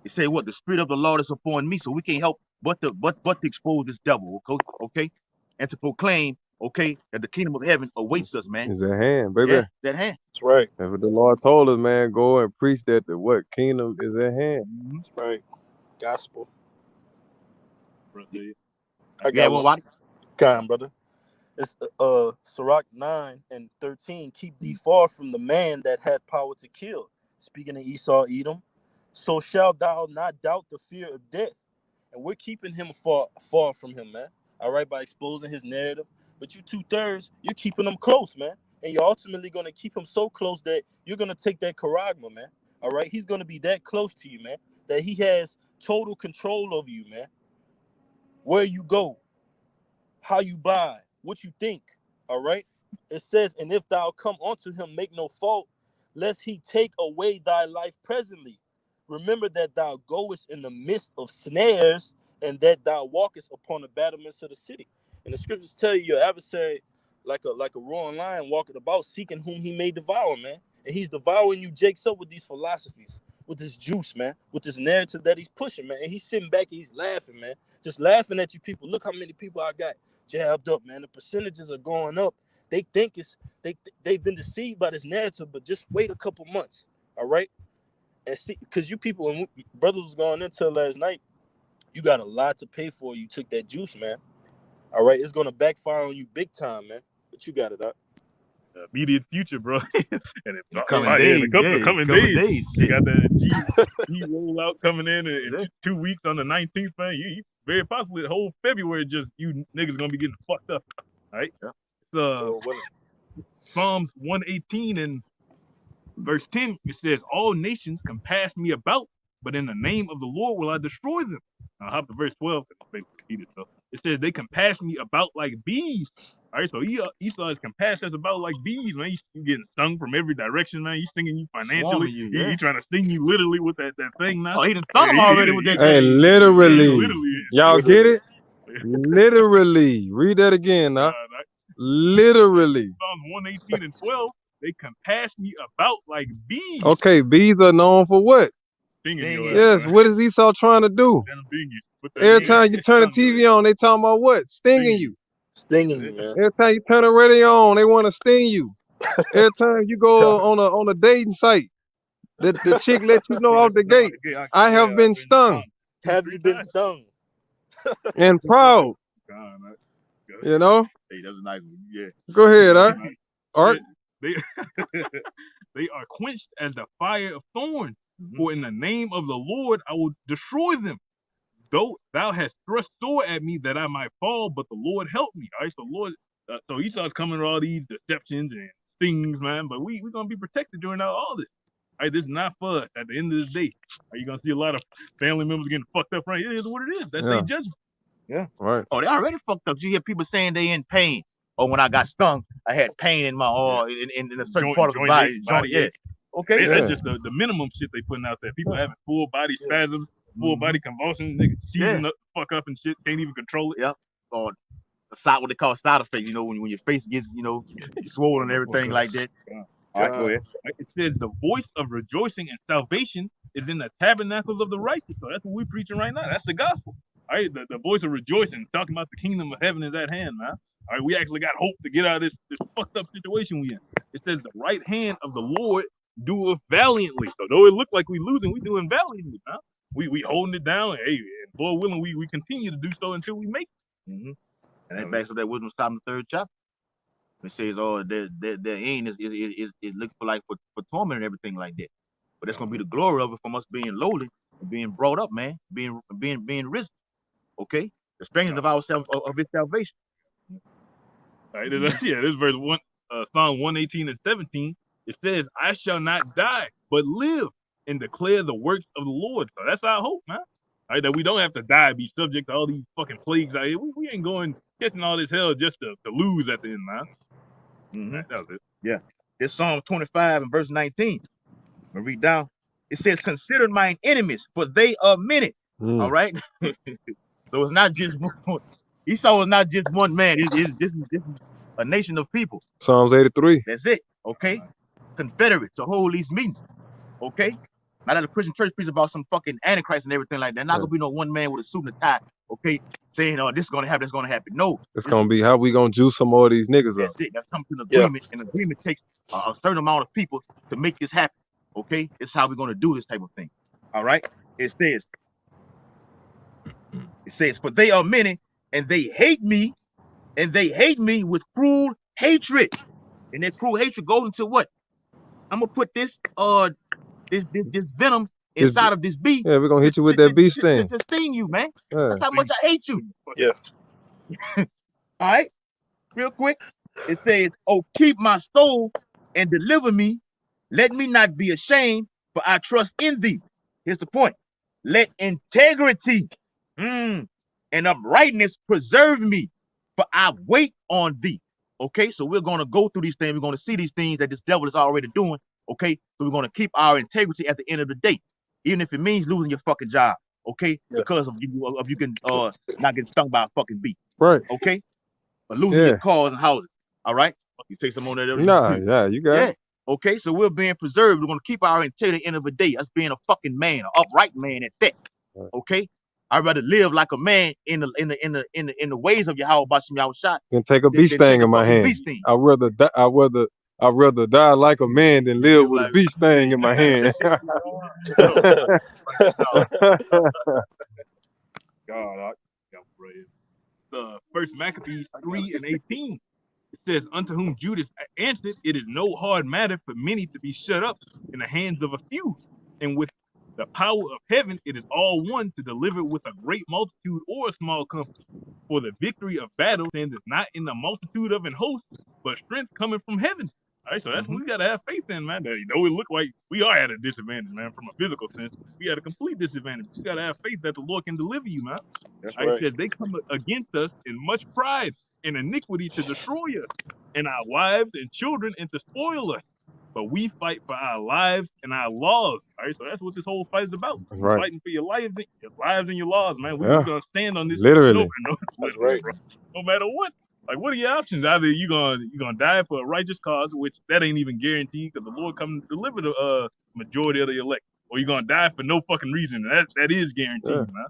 It say what? The spirit of the Lord is upon me, so we can't help but to expose this devil. Okay, and to proclaim, okay, that the kingdom of heaven awaits us, man. It's at hand, baby. Yeah, that hand. That's right. That's what the Lord told us, man. Go and preach that the what kingdom is at hand. That's right. Gospel. I got one, Waddy. Come, brother. It's Sirach 9 and 13. Keep thee far from the man that hath power to kill. Speaking of Esau, Edom. So shalt thou not doubt the fear of death. And we're keeping him far from him, man. All right, by exposing his narrative. But you 2/3, you're keeping him close, man. And you're ultimately going to keep him so close that you're going to take that charagma, man. All right, he's going to be that close to you, man, that he has total control over you, man. Where you go, how you buy, what you think. All right. It says, and if thou come unto him, make no fault, lest he take away thy life presently. Remember that thou goest in the midst of snares, and that thou walkest upon the battlements of the city. And the scriptures tell you your adversary, like a roaring lion, walking about, seeking whom he may devour, man. And he's devouring you, Jake's up with these philosophies, with this juice, man, with this narrative that he's pushing, man. And he's sitting back and he's laughing, man. Just laughing at you people. Look how many people I got jabbed up, man. The percentages are going up. They think they've been deceived by this narrative, but just wait a couple months, all right? And see, because you people, and brothers was going into last night, you got a lot to pay for. You took that juice, man. All right, it's gonna backfire on you big time, man. But you got it up. Immediate future, bro. And it's coming days. Coming days. You got the G rollout coming in 2 weeks on the 19th, man. You very possibly the whole February just you niggas gonna be getting fucked up. All right. Yeah. It's Psalms 118 and verse 10. It says, "All nations compass me about, but in the name of the Lord will I destroy them." I'll hop to verse 12. It says, "They compass me about like bees." All right, so Esau is compassed us about like bees, man. He's getting stung from every direction, man. He's stinging you financially. He's trying to sting you literally with that thing now. Oh, he done stung him already with that. Hey, literally. Y'all get it? Literally. Read that again, now. Literally. Psalms 118 and 12. They compass me about like bees. Okay, bees are known for what? Stinging you. Yes, what is Esau trying to do? Every time you turn the TV on, they talking about what? Stinging you. Stinging you, man. Every time you turn the radio on, they want to sting you. Every time you go on a dating site, the chick let you know off the gate, I have been stung. Have you been stung? and proud. God, You know. Hey, that was a nice one. Yeah. Go ahead, Art. Art. They they are quenched as the fire of thorns. For in the name of the Lord I will destroy them. Though thou hast thrust sore at me that I might fall, but the Lord helped me. All right, so Lord, so Esau's coming with all these deceptions and things, man. But we're gonna be protected during all this. All right, this is not for us. At the end of the day, are you gonna see a lot of family members getting fucked up? Right, it is what it is. That's their judgment. Yeah. Right. Oh, they already fucked up. You hear people saying they in pain. Oh, when I got stung, I had pain in my in a certain part of the body. Yeah. Okay. That's just the minimum shit they putting out there. People having full body spasms, full body convulsions, niggas seizing up the fuck up and shit, can't even control it. Yep. Or what they call side effects, you know, when your face gets, you know, swollen and everything like that. All right, go ahead. It says the voice of rejoicing and salvation is in the tabernacles of the righteous. So that's what we're preaching right now. That's the gospel. All right, the voice of rejoicing, talking about the kingdom of heaven is at hand, man. All right, we actually got hope to get out of this fucked up situation we in. It says the right hand of the Lord doeth valiantly. So though it look like we losing, we doing valiantly, man. We holding it down. Hey, and Lord willing, we continue to do so until we make it. And that backs up that wisdom stop in the 3rd chapter. It says, oh, their aim is looking for torment and everything like that. But that's gonna be the glory of it from us being lowly and being brought up, man, being risen. Okay, the strength of ourselves of his salvation. All right, this verse 1, Psalm 118 and 17. It says, "I shall not die, but live and declare the works of the Lord." So that's our hope, man. All right, that we don't have to die, be subject to all these fucking plagues out here. We ain't going catching all this hell just to lose at the end, man. That was it. Yeah, this Psalm 25 and verse 19. I'm gonna read down. It says, "Consider mine enemies, for they are many." All right. So it's not just one. Esau is not just one man. This is a nation of people. Psalms 83. That's it. Okay. Confederate to hold these meetings. Okay. Not that the Christian church preach about some fucking antichrist and everything like that. Not gonna be no one man with a suit and a tie. Okay, saying, "Oh, this is gonna happen. That's gonna happen." No, it's gonna be how we gonna juice some more of these niggas that's up. it. That's coming to an agreement. And agreement takes a certain amount of people to make this happen. Okay, it's how we're gonna do this type of thing. All right. It says, "For they are many, and they hate me, with cruel hatred." And that cruel hatred goes into what? I'm gonna put this this venom inside of this bee. Yeah, we're gonna hit you with that bee sting to sting you, man. Yeah. That's how much I hate you. Yeah. All right, real quick. It says, "Oh, keep my soul and deliver me. Let me not be ashamed, for I trust in thee." Here's the point. "Let integrity and uprightness preserve me, for I wait on thee." Okay, so we're gonna go through these things. We're gonna see these things that this devil is already doing. Okay, so we're gonna keep our integrity at the end of the day, even if it means losing your fucking job. Okay, because of you can not getting stung by a fucking bee. Right. Okay, or losing your cars and houses. All right, you take some on that. Nah, yeah, you got it. Okay, so we're being preserved. We're gonna keep our integrity at the end of the day. Us being a fucking man, an upright man at that. Okay, I'd rather live like a man in the ways of Yahweh Bashim Yahushua than take a bee sting in my hand. I'd rather die like a man than live with a bee sting in my hand. God, First Maccabees 3 and 18. It says, "Unto whom Judas answered, it is no hard matter for many to be shut up in the hands of a few, and with the power of heaven it is all one to deliver with a great multitude or a small company. For the victory of battle standeth not in the multitude of an host, but strength coming from heaven." All right, so that's what we gotta have faith in, man. You know, it look like we are at a disadvantage, man, from a physical sense. We at a complete disadvantage. You gotta have faith that the Lord can deliver you, man. That's right. It says they come against us in much pride and iniquity to destroy us, and our wives and children, and to spoil us. But we fight for our lives and our laws. All right, so that's what this whole fight is about. Right. Fighting for your lives and your laws, man. We're gonna stand on this. Literally. That's right. No matter what. Like, what are your options? Either you're gonna die for a righteous cause, which that ain't even guaranteed, because the Lord comes to deliver the majority of the elect, or you're gonna die for no fucking reason. That is guaranteed, man.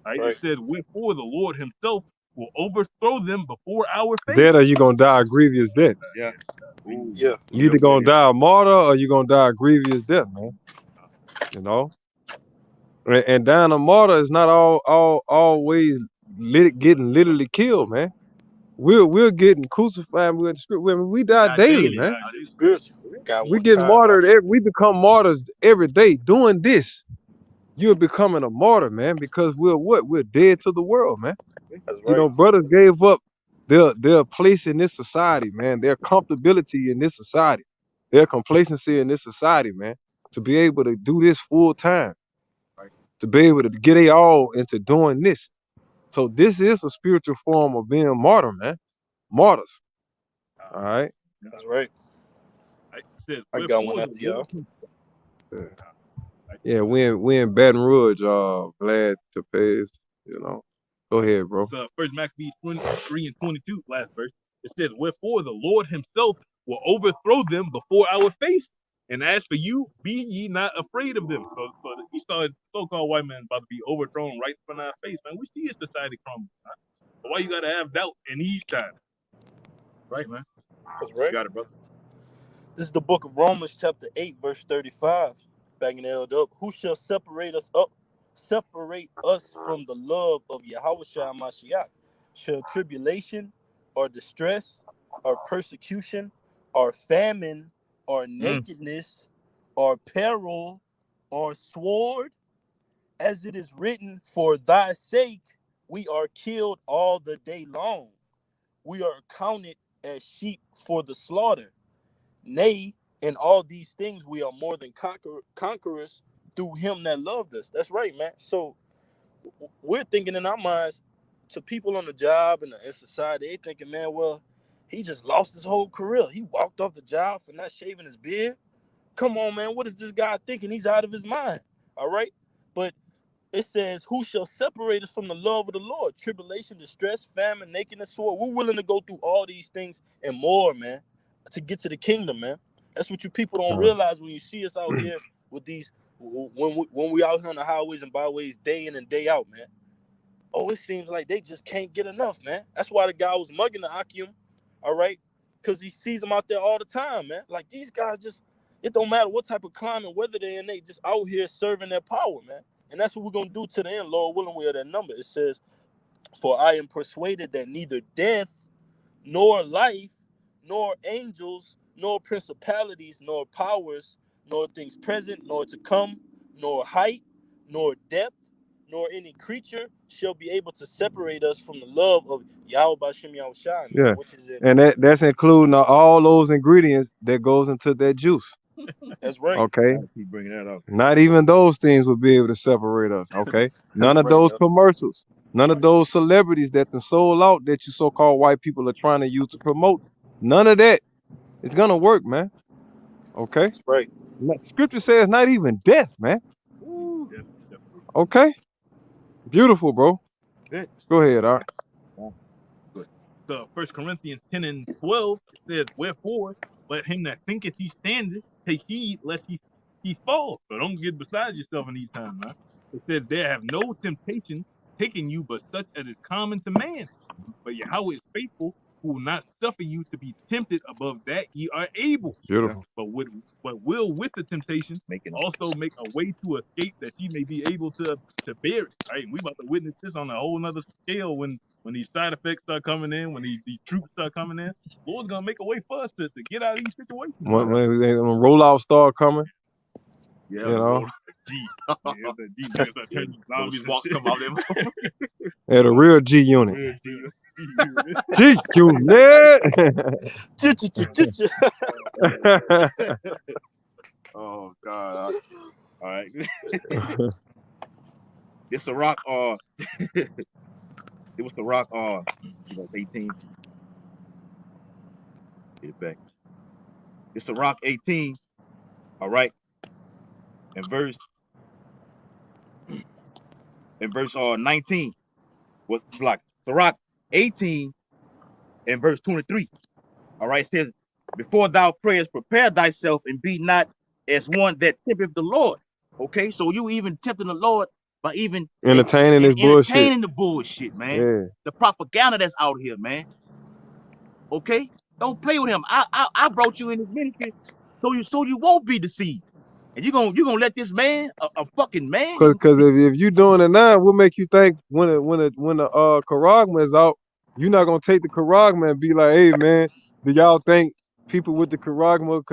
All right? It says, "Wherefore the Lord Himself will overthrow them before our face." Dead, or you gonna die a grievous death? Yeah. You either gonna die a martyr or you gonna die a grievous death, man. You know. And dying a martyr is not always getting literally killed, man. We're getting crucified. We die Die daily, daily. man. Die daily. Spiritual. Got We one get kind out martyred. here. We become martyrs every day doing this. You're becoming a martyr, man, because we're what? We're dead to the world, man. That's You right. know, brothers gave up their place in this society, man, their comfortability in this society, their complacency in this society, man, to be able to do this full time, Right. to be able to get it all into doing this. So this is a spiritual form of being martyr, man. Martyrs. All right. That's right. It says, I got one wherefore the after Lord y'all. Yeah, we in Baton Rouge, glad to pass, you know. Go ahead, bro. It's First Maccabees 23 and 22, last verse. It says, wherefore the Lord himself will overthrow them before our face. And as for you, be ye not afraid of them. So he saw a so-called white man about to be overthrown right in front of our face, man. We see his society crumble. Man. So why you gotta have doubt in these times? Right, man. That's You right. got it, brother. This is the book of Romans, chapter 8, verse 35. Banging it up. Who shall separate us from the love of Yahushua Mashiach? Shall tribulation or distress or persecution or famine or nakedness or peril or sword? As it is written, for thy sake we are killed all the day long. We are counted as sheep for the slaughter. Nay, in all these things we are more than conquerors through him that loved us. That's right, man. So we're thinking in our minds, to people on the job and in society, they thinking, man, well, he just lost his whole career. He walked off the job for not shaving his beard. Come on, man. What is this guy thinking? He's out of his mind. All right. But it says, who shall separate us from the love of the Lord? Tribulation, distress, famine, nakedness, sword. We're willing to go through all these things and more, man, to get to the kingdom, man. That's what you people don't realize when you see us out here with these, when we out here on the highways and byways day in and day out, man. Oh, it seems like they just can't get enough, man. That's why the guy was mugging the Akim, all right? Because he sees them out there all the time, man. Like, these guys just, it don't matter what type of climate, whether they're in, they just out here serving their power, man. And that's what we're going to do to the end, Lord willing, we are that number. It says, for I am persuaded that neither death, nor life, nor angels, nor principalities, nor powers, nor things present, nor to come, nor height, nor depth, nor any creature shall be able to separate us from the love of Yahweh Bashem Yahushua, man, Yeah. which is in. And that's including all those ingredients that goes into that juice. That's right. Okay. Gotta keep bringing that up. Not even those things would be able to separate us. Okay. That's None of right, those yo. commercials, none of those celebrities that the sold out that you so-called white people are trying to use to promote. None of that is gonna work, man. Okay. That's right. Scripture says not even death, man. Woo. Okay. Beautiful, bro. Good. Go ahead, Art. Good. So 1 Corinthians 10 and 12, it says, wherefore, let him that thinketh he standeth take heed lest he fall. So don't get beside yourself in these times, man. It says, there have no temptation taken you but such as is common to man. But Yahweh is faithful, who will not suffer you to be tempted above that ye are able. Beautiful. But will with the temptation Making also make a way to escape that ye may be able to bear it. Right? And we about to witness this on a whole nother scale when these side effects start coming in, when these troops start coming in. Lord's gonna make a way for us to get out of these situations. When rollout start coming, yeah, you the know, roll. G. Yeah, the G niggas start Yeah, turning those zombies and sparks shit. come out them. at a real G unit. Real G. G. G unit. Oh God. All right. It's a rock. It was the rock. 18. Get it back. It's the rock 18. All right. And verse 19. What's like the rock 18 and verse 23. All right. It says, before thou prayest, prepare thyself and be not as one that tempteth the Lord. Okay. So you even tempting the Lord by even Entertaining this bullshit. entertaining the bullshit, man. Yeah. The propaganda that's out here, man. Okay. Don't play with him. I brought you in this ministry so you won't be deceived. And you gonna let this man, a fucking man, Cause if you doing it now, what make you think when the charagma is out, you're not gonna take the charagma and be like, hey man, do y'all think people with the charagma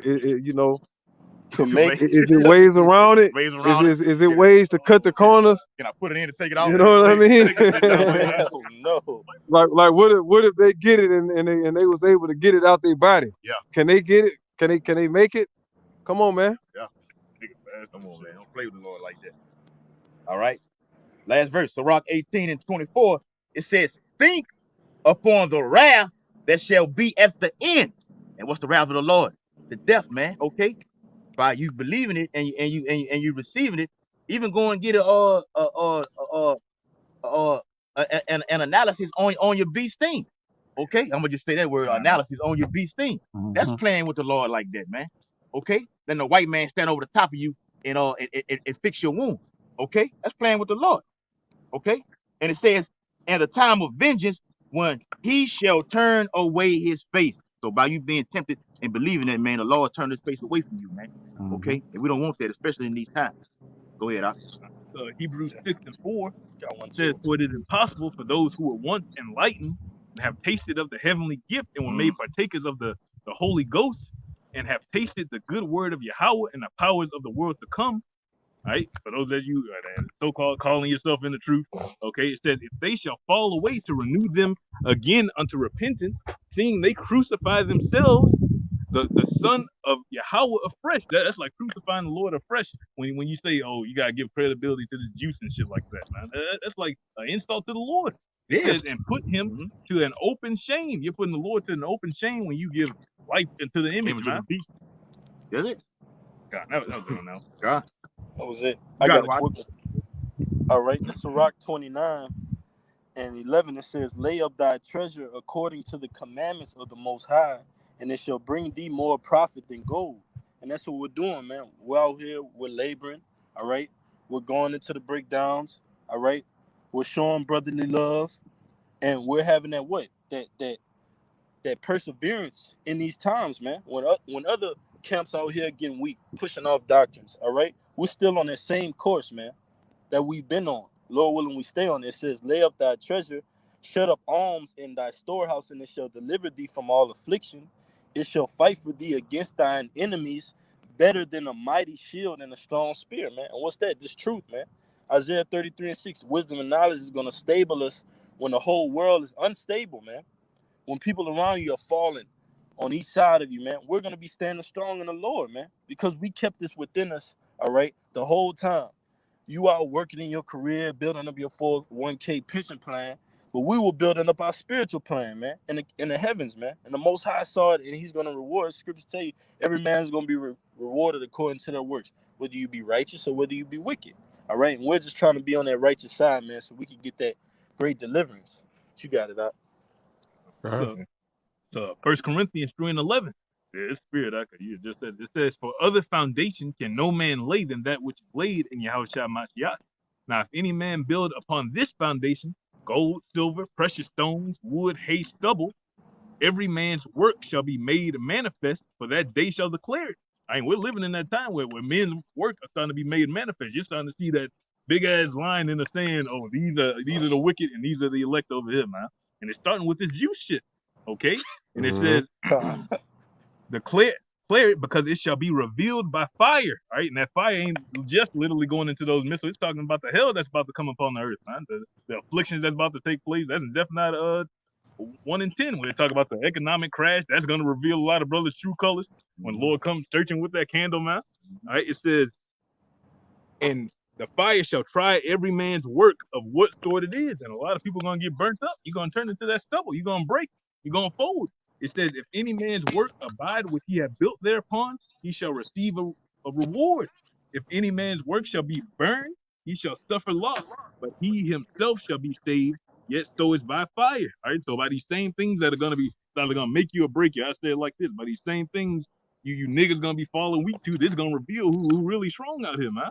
you know, To make it. is it ways around it? ways around it. Is it ways to cut the corners? Can I put it in and take it You out? know what I mean? Take a picture of it, man. Oh no. like what if they get it and they was able to get it out their body? Yeah. Can they get it? Can they make it? Come on, man. Come on, man. Don't play with the Lord like that. All right. Last verse, Sirach 18 and 24. It says, think upon the wrath that shall be at the end. And what's the wrath of the Lord? The death, man. Okay. By you believing it and you receiving it, even go and get an analysis on your bee sting. Okay, I'm gonna just say that word, analysis on your bee sting. That's playing with the Lord like that, man. Okay, then the white man stand over the top of you and fix your wound. Okay, that's playing with the Lord. Okay, and it says, and the time of vengeance when he shall turn away his face. So by you being tempted and believing that, man, the Lord turn his face away from you, man. Okay, and we don't want that, especially in these times. Go ahead, Doc. Hebrews 6 and 4 Got one says, too. for it is impossible for those who were once enlightened and have tasted of the heavenly gift and were made partakers of the Holy Ghost and have tasted the good word of Yahweh and the powers of the world to come. Right? For those of you so-called calling yourself in the truth, okay, it says, if they shall fall away, to renew them again unto repentance, seeing they crucify themselves, the son of Yahweh afresh. That's like crucifying the Lord afresh. When you say, oh, you gotta give credibility to the juice and shit like that, man. That's like an insult to the Lord. It says, and put him to an open shame. You're putting the Lord to an open shame when you give life into the image, man. Does it? God, that was it now. God. That was it. You I got got it, a Rock. quick one. All right, this is Sirach 29 and 11. It says, lay up thy treasure according to the commandments of the Most High, and it shall bring thee more profit than gold. And that's what we're doing, man. We're out here, we're laboring, all right? We're going into the breakdowns, all right? We're showing brotherly love, and we're having that what? That perseverance in these times, man. When other camps out here getting weak, pushing off doctrines, all right? We're still on that same course, man, that we've been on. Lord willing, we stay on it. It says, lay up thy treasure, shut up alms in thy storehouse, and it shall deliver thee from all affliction. It shall fight for thee against thine enemies, better than a mighty shield and a strong spear, man. And what's that? This truth, man. Isaiah 33 and 6, wisdom and knowledge is going to stable us when the whole world is unstable, man. When people around you are falling on each side of you, man, we're going to be standing strong in the Lord, man, because we kept this within us, all right, the whole time. You are working in your career, building up your 401k pension plan, but we were building up our spiritual plan, man, in the heavens, man. And the Most High saw it, and he's going to reward. Scriptures tell you every man's going to be rewarded according to their works, whether you be righteous or whether you be wicked, all right? And we're just trying to be on that righteous side, man, so we can get that great deliverance. But you got it out. So 1 Corinthians 3 and 11. Yeah, it's spirit. You just said it says, for other foundation can no man lay than that which is laid in Yahushua Mashiach. Now, if any man build upon this foundation, gold, silver, precious stones, wood, hay, stubble, every man's work shall be made manifest, for that day shall declare it. I mean, we're living in that time where men's work are starting to be made manifest. You're starting to see that big ass line in the sand. Oh, these are the wicked and these are the elect over here, man. And it's starting with this Jew shit. Okay? And it says, declare it because it shall be revealed by fire. Right? And that fire ain't just literally going into those missiles. It's talking about the hell that's about to come upon the earth, man. The afflictions that's about to take place. That's in Zephaniah 1 and 10, when they talk about the economic crash, that's going to reveal a lot of brothers' true colors when the Lord comes searching with that candle, man. All right, it says, and the fire shall try every man's work of what sort it is. And a lot of people are going to get burnt up. You're going to turn into that stubble. You're going to break. You're going to fold. It says, if any man's work abide which he hath built thereupon, he shall receive a reward. If any man's work shall be burned, he shall suffer loss, but he himself shall be saved, yet so is by fire. All right, so by these same things that are going to be either going to make you or break you, I say it like this, by these same things you niggas going to be falling weak to, this is going to reveal who really strong out here, man.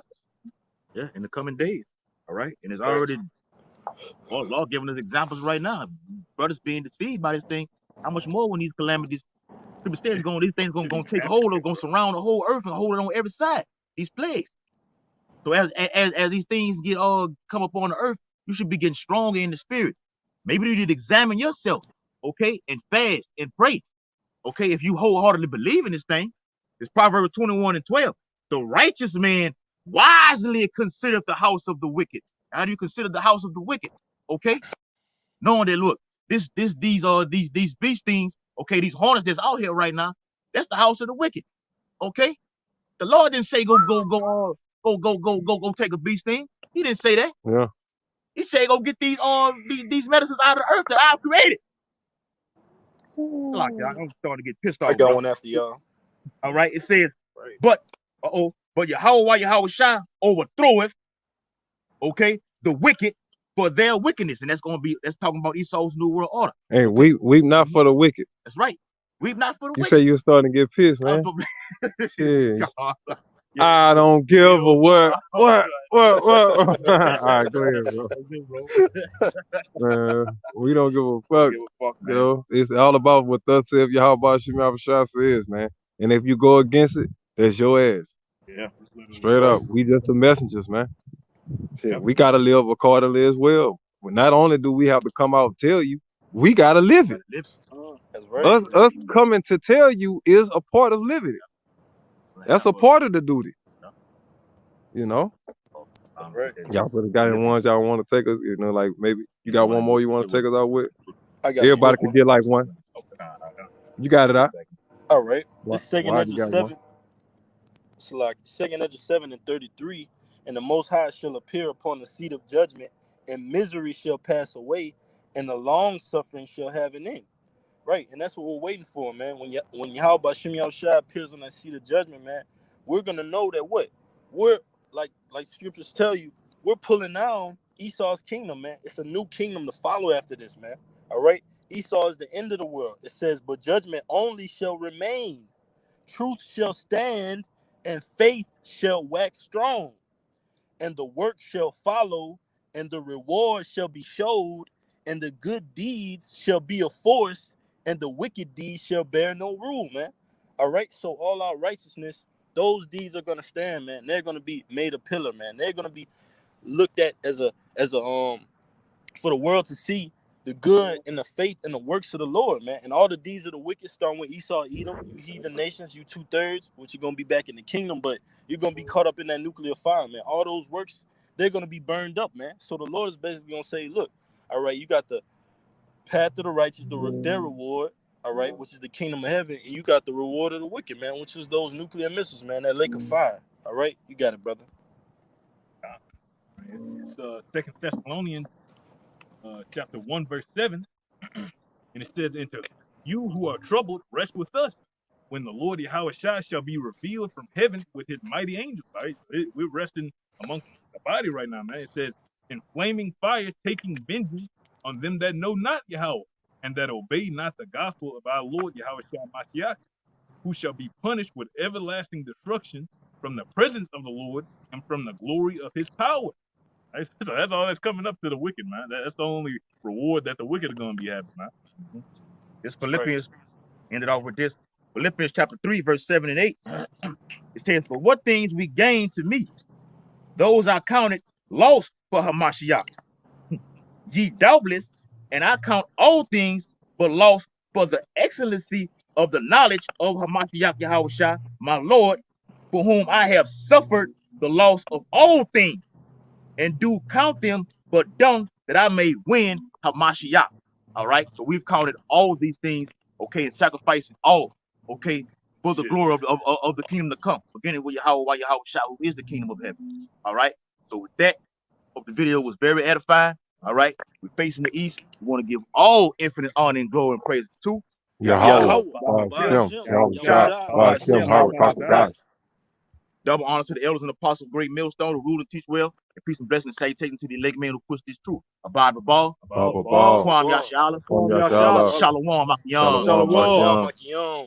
Yeah, in the coming days. All right. And it's already law giving us examples right now. Brothers being deceived by this thing. How much more when these calamities Scripture says these things Shouldn't gonna even take happen hold of, yet, gonna bro. surround the whole earth and hold it on every side. These plagues. So as these things get come up on the earth, you should be getting stronger in the spirit. Maybe you need to examine yourself, okay, and fast and pray. Okay, if you wholeheartedly believe in this thing, it's Proverbs 21:12. The righteous man wisely considereth the house of the wicked. How do you consider the house of the wicked? Okay, knowing that look, these beast things, okay, these hornets that's out here right now, that's the house of the wicked. Okay, the Lord didn't say go take a beast thing. He didn't say that. Yeah. He said go get these medicines out of the earth that I've created. Like I'm starting to get pissed I off, got bro. one after y'all. All right, it says, Right. but Yahweh Shai overthroweth, okay, the wicked for their wickedness, and that's talking about Esau's new world order. Hey, Okay, weep not for the wicked. that's right. Weep not for the You say wicked. you're starting to get pissed, man. Shit. God, yeah, I don't give a what. oh, What? God. All right, go ahead, bro. That's it, bro. Man, we don't give a Don't fuck. give a fuck, You man. know, it's all about what thus saith Yahweh Shema Shah says, man. And if you go against it, that's your ass. Yeah, It's literally Straight Right. up. We just the messengers, man. Shit, yep. we gotta live accordingly as well. But not only do we have to come out and tell you, we gotta live it. Gotta live. That's right. Us coming to tell you is a part of living it. That's a part of the duty. You know? That's right. Y'all put got any ones y'all want to take us, you know, like maybe you got one more you want to take us out with? I got a Everybody quick could one. get like one. You got it out. All right. This second Why you Ezra got one? 7, it's like second Ezra 7:33, and the Most High shall appear upon the seat of judgment, and misery shall pass away, and the long suffering shall have an end. Right, and that's what we're waiting for, man. When Yahweh Shem Yahushua appears on that seat of judgment, man, we're gonna know that what we're like scriptures tell you, we're pulling down Esau's kingdom, man. It's a new kingdom to follow after this, man. All right, Esau is the end of the world. It says, but judgment only shall remain, truth shall stand, and faith shall wax strong, and the work shall follow, and the reward shall be showed, and the good deeds shall be a force, and the wicked deeds shall bear no rule, man. All right, so all our righteousness, those deeds are gonna stand, man. They're gonna be made a pillar, man. They're gonna be looked at as a for the world to see the good and the faith and the works of the Lord, man. And all the deeds of the wicked, starting with Esau, Edom, you heathen nations, you 2/3, which you're gonna be back in the kingdom, but you're gonna be caught up in that nuclear fire, man. All those works, they're gonna be burned up, man. So the Lord is basically gonna say, look, all right, you got the path of the righteous, their reward, all right, which is the kingdom of heaven, and you got the reward of the wicked, man, which is those nuclear missiles, man, that lake of fire. All right, you got it, brother. It's Second Thessalonians chapter 1 verse 7, and it says, "Into you who are troubled, rest with us, when the Lord Yahweh shall be revealed from heaven with his mighty angels." Right, we're resting amongst the body right now, man. It says, "In flaming fire, taking vengeance on them that know not Yahweh, and that obey not the gospel of our Lord Yahweh Mashiach, who shall be punished with everlasting destruction from the presence of the Lord and from the glory of his power." Right? So that's all that's coming up to the wicked, man. That's the only reward that the wicked are going to be having, man. This That's right. Philippians ended off with this. Philippians chapter 3, verse 7 and 8. It says, "For what things we gain to me, those I counted lost for Hamashiach. Ye doubtless, and I count all things but lost for the excellency of the knowledge of Hamashiach Yahushua, my Lord, for whom I have suffered the loss of all things, and do count them but dung that I may win Hamashiach." All right. So we've counted all these things, okay, and sacrificing all, okay, for the Shit. glory of the kingdom to come, beginning with Yahweh Yahushua, who is the kingdom of heaven. All right. So with that, hope the video was very edifying. All right. We're facing the east. We want to give all infinite honor and glory and praise to Yahweh, Yahweh. Yahweh, Ba'ashem, Ba'ashem, Yahushua, Yahushua, Ba'ashem, Ba'ashem, Harakatah. Double honor to the elders and apostles, great millstone, who rule and teach well, and peace and blessing and salutation to the elect men who push this truth. Abad Babal, About Baba ball. Ba, Kwam Wagwan, Yashala, Kwam Yashala. Yashala, Shalom, Makiyan. Shalom, Shalom. Shalom, Makiyan. Makiyon.